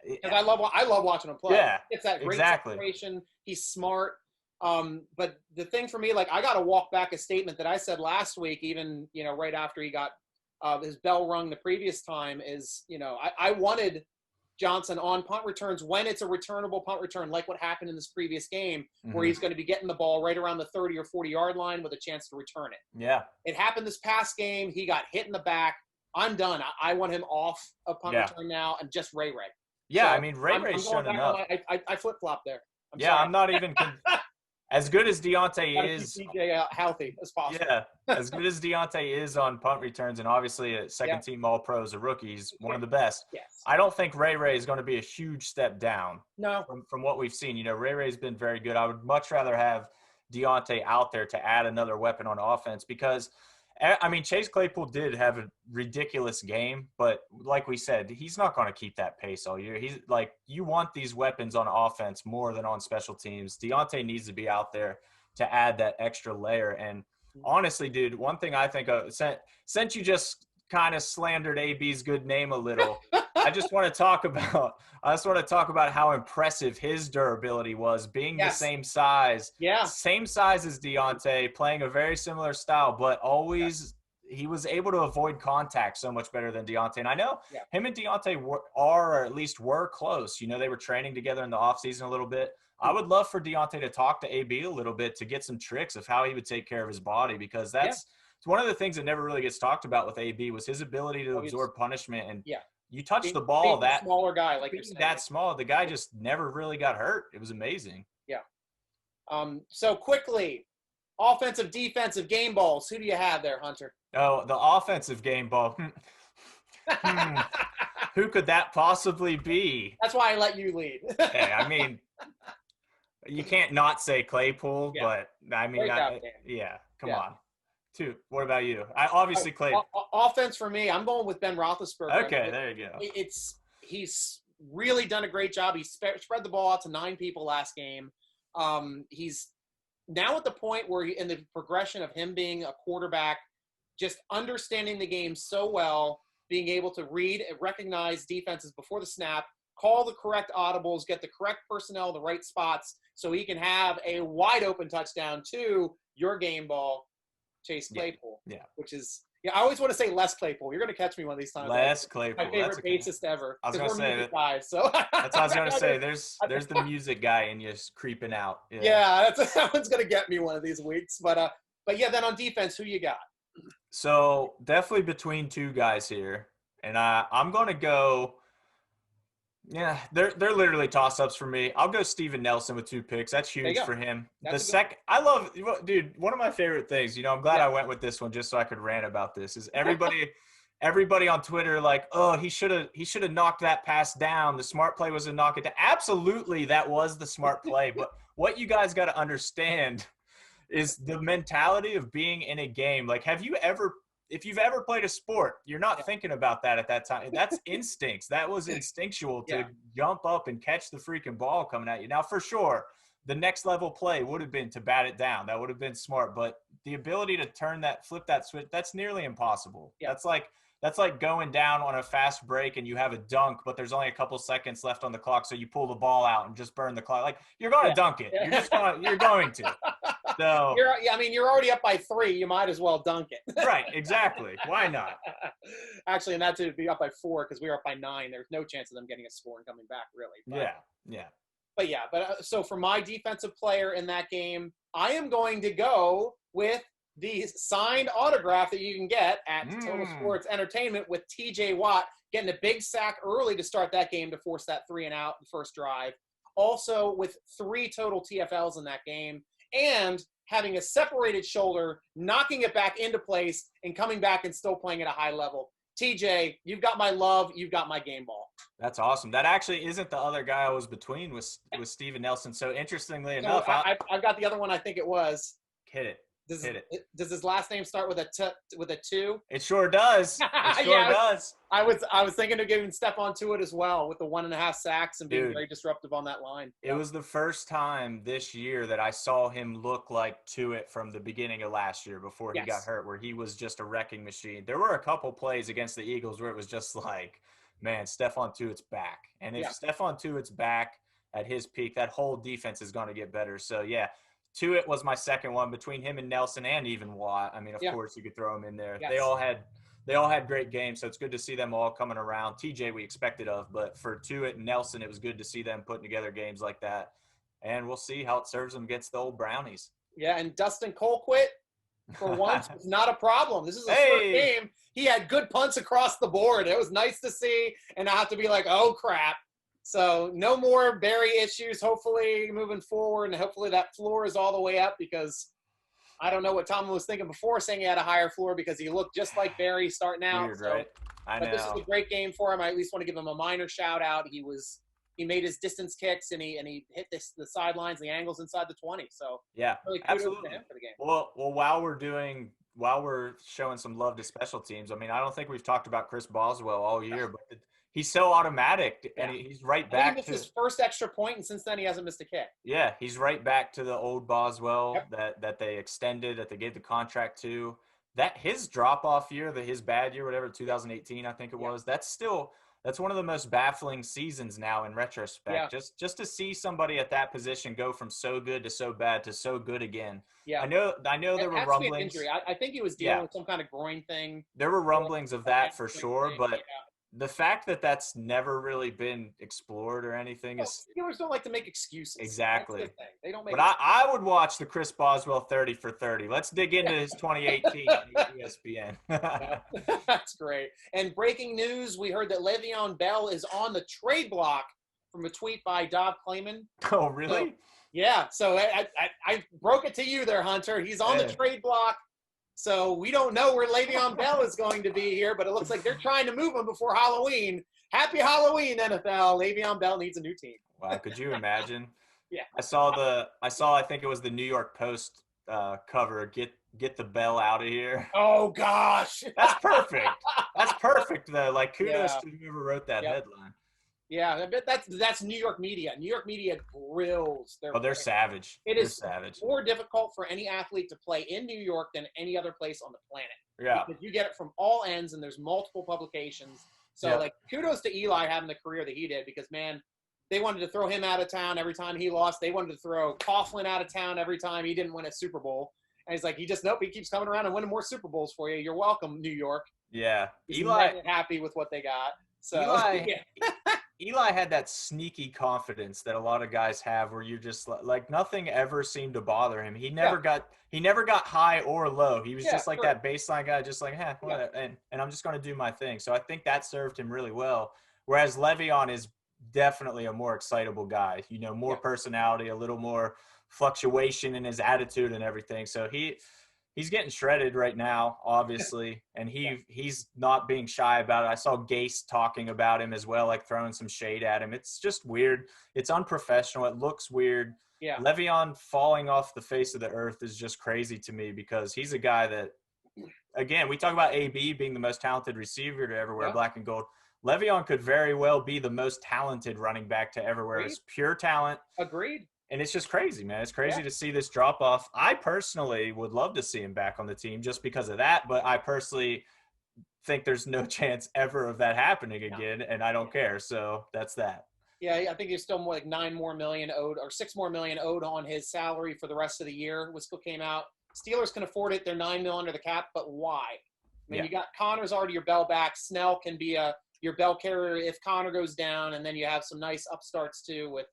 Because I love watching him play. Yeah, it's that great separation. He's smart. But the thing for me, like, I got to walk back a statement that I said last week, even, you know, right after he got his bell rung the previous time, is, you know, I wanted Johnson on punt returns when it's a returnable punt return, like what happened in this previous game, where he's going to be getting the ball right around the 30 or 40-yard line with a chance to return it. Yeah. It happened this past game. He got hit in the back. I'm done. I want him off of punt return now, and just Ray. Yeah, so I mean, Ray's shown enough. I flip-flop there. Sorry. I'm not even as good as Deontay is. Keep DJ healthy as possible. Yeah, as good as Deontay is on punt returns, and obviously a second-team All-Pros, a rookie, he's one of the best. Yes. I don't think Ray is going to be a huge step down. No. From what we've seen. You know, Ray's been very good. I would much rather have Deontay out there to add another weapon on offense, because – I mean, Chase Claypool did have a ridiculous game, but like we said, he's not going to keep that pace all year. He's like, you want these weapons on offense more than on special teams. Deontay needs to be out there to add that extra layer. And honestly, dude, one thing I think of, since you just kind of slandered AB's good name a little, I just want to talk about how impressive his durability was, being the same size. Yeah. Same size as Deontay, playing a very similar style, but always he was able to avoid contact so much better than Deontay. And I know him and Deontay or at least were close. You know, they were training together in the offseason a little bit. I would love for Deontay to talk to AB a little bit to get some tricks of how he would take care of his body, because that's one of the things that never really gets talked about with AB was his ability to absorb punishment. And you touch the ball, that smaller guy, like you're saying, that small, the guy just never really got hurt. It was amazing. Yeah. So quickly, offensive, defensive game balls. Who do you have there, Hunter? Oh, the offensive game ball. Who could that possibly be? That's why I let you lead. Hey, I mean, you can't not say Claypool, Yeah. but I mean, Breakout game. yeah, come Yeah. on. Two. What about you? I obviously Claypool. Offense for me, I'm going with Ben Roethlisberger. Okay, there you go. He's really done a great job. He spread the ball out to 9 people last game. He's now at the point where in the progression of him being a quarterback, just understanding the game so well, being able to read and recognize defenses before the snap, call the correct audibles, get the correct personnel, the right spots, so he can have a wide open touchdown to your game ball, Chase Claypool. Yeah. Which is, I always want to say Les Claypool. You're going to catch me one of these times. Les Claypool. My favorite bassist ever. I was going to say that. Guys, so. That's what I was going to say. There's the music guy in you creeping out. Yeah, that one's going to get me one of these weeks. But yeah, then on defense, who you got? So definitely between 2 guys here. And I'm going to go – yeah, they're literally toss-ups for me. I'll go Steven Nelson with 2 picks. That's huge for him. I love – dude, one of my favorite things, I'm glad I went with this one just so I could rant about this, is everybody on Twitter like, oh, he should have knocked that pass down. The smart play was to knock it down. Absolutely, that was the smart play. But what you guys got to understand is the mentality of being in a game. Like, if you've ever played a sport, you're not thinking about that at that time. That's instincts. That was instinctual to jump up and catch the freaking ball coming at you. Now, for sure, the next level play would have been to bat it down. That would have been smart. But the ability to flip that switch, that's nearly impossible. Yeah. That's like going down on a fast break and you have a dunk, but there's only a couple seconds left on the clock, so you pull the ball out and just burn the clock. Like, you're going to dunk it. You're going to. So you're already up by 3. You might as well dunk it. Right, exactly. Why not? Actually, and that to be up by 4 because we were up by 9. There's no chance of them getting a score and coming back, really. But, so for my defensive player in that game, I am going to go with the signed autograph that you can get at Total Sports Entertainment with TJ Watt, getting a big sack early to start that game to force that 3-and-out the first drive. Also with 3 total TFLs in that game, and having a separated shoulder, knocking it back into place, and coming back and still playing at a high level. TJ, you've got my love. You've got my game ball. That's awesome. That actually isn't the other guy I was between with Steven Nelson. So interestingly enough, I've got the other one. I think it was. Hit it. Does his last name start with a 2? It sure does. It sure does. I was thinking of giving Stephon Tuitt as well with the 1.5 sacks and being very disruptive on that line. It was the first time this year that I saw him look like Tuitt from the beginning of last year before he got hurt, where he was just a wrecking machine. There were a couple plays against the Eagles where it was just like, man, Stephon Tuitt's back. And if Stephon Tuitt's back at his peak, that whole defense is going to get better. So, yeah. Tuitt was my second one between him and Nelson and even Watt. I mean, of course, you could throw him in there. Yes. They all had great games, so it's good to see them all coming around. TJ we expected of, but for Tuitt and Nelson, it was good to see them putting together games like that. And we'll see how it serves them against the old Brownies. Yeah, and Dustin Colquitt, for once, was not a problem. This is his first game. He had good punts across the board. It was nice to see, and not have to be like, oh, crap. So no more Barry issues, hopefully, moving forward, and hopefully that floor is all the way up, because I don't know what Tom was thinking before saying he had a higher floor, because he looked just like Barry starting out. Weird, right? I know. But this is a great game for him. I at least want to give him a minor shout-out. He made his distance kicks, and he hit the sidelines, the angles inside the 20. So yeah, really absolutely. To him for the game. Well, while we're showing some love to special teams, I mean, I don't think we've talked about Chris Boswell all year, but he's so automatic, and he's right back to his first extra point, and since then he hasn't missed a kick. Yeah, he's right back to the old Boswell that they extended, that they gave the contract to. That his drop-off year, his bad year, whatever, 2018, I think it was, that's one of the most baffling seasons now in retrospect. Yeah. Just to see somebody at that position go from so good to so bad to so good again. Yeah. I know there were rumblings. Injury. I think he was dealing with some kind of groin thing. There were rumblings of that for sure, but the fact that that's never really been explored or anything is – Steelers don't like to make excuses. Exactly. That's the thing. They don't make But I would watch the Chris Boswell 30 for 30. Let's dig into his 2018 ESPN. That's great. And breaking news, we heard that Le'Veon Bell is on the trade block from a tweet by Dov Kleiman. Oh, really? So I broke it to you there, Hunter. He's on the trade block. So we don't know where Le'Veon Bell is going to be here, but it looks like they're trying to move him before Halloween. Happy Halloween, NFL. Le'Veon Bell needs a new team. Wow, could you imagine? Yeah. I think it was the New York Post cover. Get the bell out of here. Oh gosh. That's perfect. That's perfect though. Like kudos Yeah. to whoever wrote that Yep. headline. Yeah, but that's New York media. New York media grills. They're savage. It They're is savage. more difficult for any athlete to play in New York than any other place on the planet. Yeah. Because you get it from all ends, and there's multiple publications. So, Yep. like, kudos to Eli having the career that he did because, man, they wanted to throw him out of town every time he lost. They wanted to throw Coughlin out of town every time he didn't win a Super Bowl. And he's like, he keeps coming around and winning more Super Bowls for you. You're welcome, New York. Yeah. He's Eli never happy with what they got. So, Eli had that sneaky confidence that a lot of guys have where you're just like nothing ever seemed to bother him. He never got high or low. He was just like that baseline guy, just like, whatever, and I'm just going to do my thing. So I think that served him really well. Whereas Le'Veon is definitely a more excitable guy, more personality, a little more fluctuation in his attitude and everything. So he's getting shredded right now, obviously, and he's not being shy about it. I saw Gase talking about him as well, like throwing some shade at him. It's just weird. It's unprofessional. It looks weird. Yeah. Le'Veon falling off the face of the earth is just crazy to me because he's a guy that, again, we talk about AB being the most talented receiver to ever wear black and gold. Le'Veon could very well be the most talented running back to ever wear his pure talent. Agreed. And it's just crazy, man. It's crazy to see this drop off. I personally would love to see him back on the team just because of that. But I personally think there's no chance ever of that happening again. And I don't care. So that's that. Yeah, I think there's still more like $9 more million owed or $6 more million owed on his salary for the rest of the year. Which still came out. Steelers can afford it. They're $9 million under the cap. But why? I mean, you got Connor's already your bell back. Snell can be your bell carrier if Connor goes down. And then you have some nice upstarts too with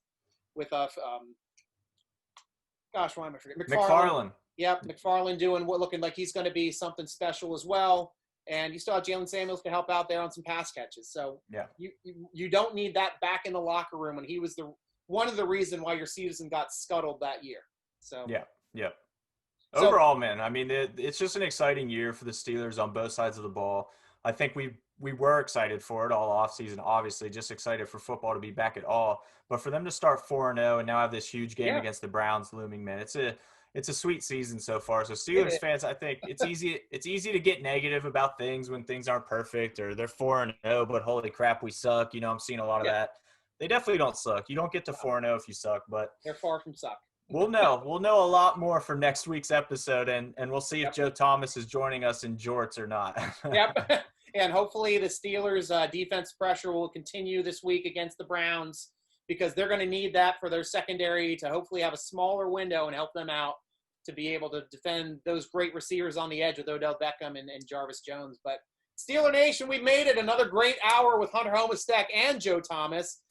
gosh, why am I forgetting? McFarland. Yep, McFarland looking like he's going to be something special as well. And you still have Jalen Samuels to help out there on some pass catches. So you don't need that back in the locker room when he was one of the reasons why your season got scuttled that year. So Overall, man, I mean, it's just an exciting year for the Steelers on both sides of the ball. I think we were excited for it all offseason, obviously, just excited for football to be back at all. But for them to start 4-0 and now have this huge game against the Browns looming, man, it's a sweet season so far. So Steelers fans, I think it's easy to get negative about things when things aren't perfect or they're 4-0, but holy crap, we suck. I'm seeing a lot of that. They definitely don't suck. You don't get to 4-0 if you suck, but they're far from suck. We'll know a lot more for next week's episode, and we'll see if Joe Thomas is joining us in jorts or not. Yep. And hopefully the Steelers' defense pressure will continue this week against the Browns because they're going to need that for their secondary to hopefully have a smaller window and help them out to be able to defend those great receivers on the edge with Odell Beckham and Jarvis Jones. But Steeler Nation, we've made it another great hour with Hunter Homistek and Joe Thomas.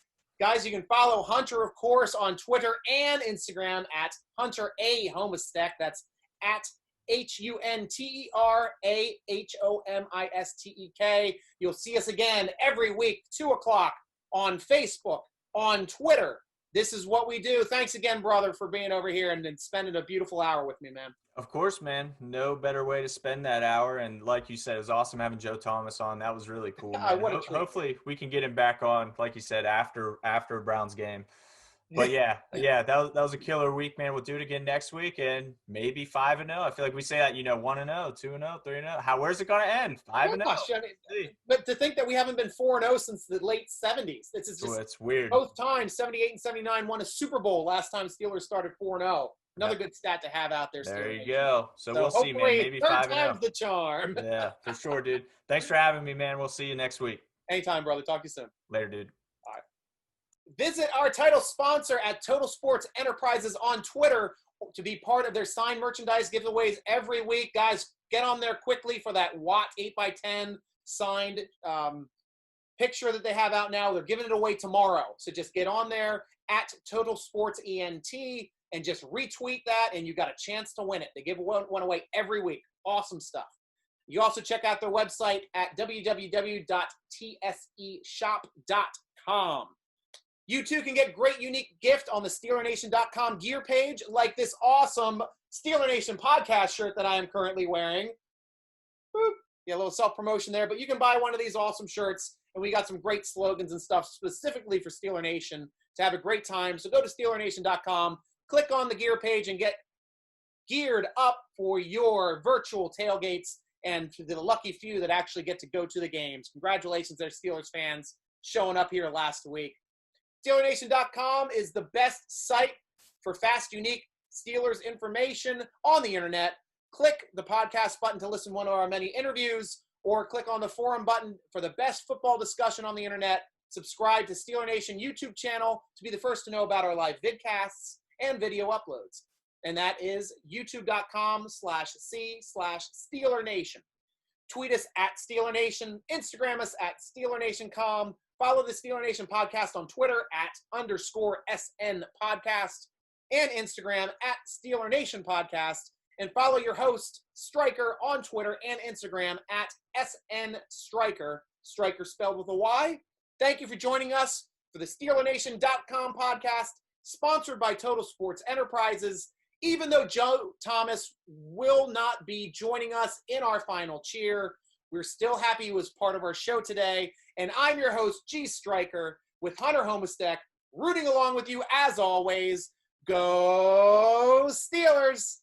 Guys, you can follow Hunter, of course, on Twitter and Instagram at Hunter A. Homistek. That's at HunterAHomistek. You'll see us again every week, 2 o'clock on Facebook, on Twitter. This is what we do. Thanks again, brother, for being over here and spending a beautiful hour with me, man. Of course, man. No better way to spend that hour. And like you said, it was awesome having Joe Thomas on. That was really cool, man. Hopefully we can get him back on, like you said, after a Browns game. But that was a killer week, man. We'll do it again next week and maybe 5-0. I feel like we say that, 1-0, 2-0, 3-0. Where's it going to end? 5-0. But to think that we haven't been 4-0 since the late 70s. It's weird. Both times, 78 and 79 won a Super Bowl last time Steelers started 4-0. Another good stat to have out there. There you go. So we'll see, man. Maybe 5-0. Third time's the charm. Yeah, for sure, dude. Thanks for having me, man. We'll see you next week. Anytime, brother. Talk to you soon. Later, dude. All right. Visit our title sponsor at Total Sports Enterprises on Twitter to be part of their signed merchandise giveaways every week. Guys, get on there quickly for that Watt 8x10 signed picture that they have out now. They're giving it away tomorrow. So just get on there at Total Sports ENT and just retweet that, and you got a chance to win it. They give one away every week. Awesome stuff. You also check out their website at www.tseshop.com. You too can get great unique gift on the SteelerNation.com gear page, like this awesome Steeler Nation podcast shirt that I am currently wearing. Boop. Yeah, a little self-promotion there, but you can buy one of these awesome shirts, and we got some great slogans and stuff specifically for Steeler Nation to have a great time. So go to SteelerNation.com, click on the gear page, and get geared up for your virtual tailgates and to the lucky few that actually get to go to the games. Congratulations there, Steelers fans, showing up here last week. SteelerNation.com is the best site for fast, unique Steelers information on the internet. Click the podcast button to listen to one of our many interviews, or click on the forum button for the best football discussion on the internet. Subscribe to Steeler Nation YouTube channel to be the first to know about our live vidcasts and video uploads. And that is youtube.com/C/Steeler Nation. Tweet us at Steeler Nation, Instagram us at SteelerNation.com. Follow the Steeler Nation podcast on Twitter at _SN podcast and Instagram at Steeler Nation podcast. And follow your host, Stryker, on Twitter and Instagram at SN_Stryker, Stryker spelled with a Y. Thank you for joining us for the SteelerNation.com podcast, sponsored by Total Sports Enterprises. Even though Joe Thomas will not be joining us in our final cheer, we're still happy he was part of our show today. And I'm your host, G.Stryker, with Hunter Homistek, rooting along with you as always. Go Steelers!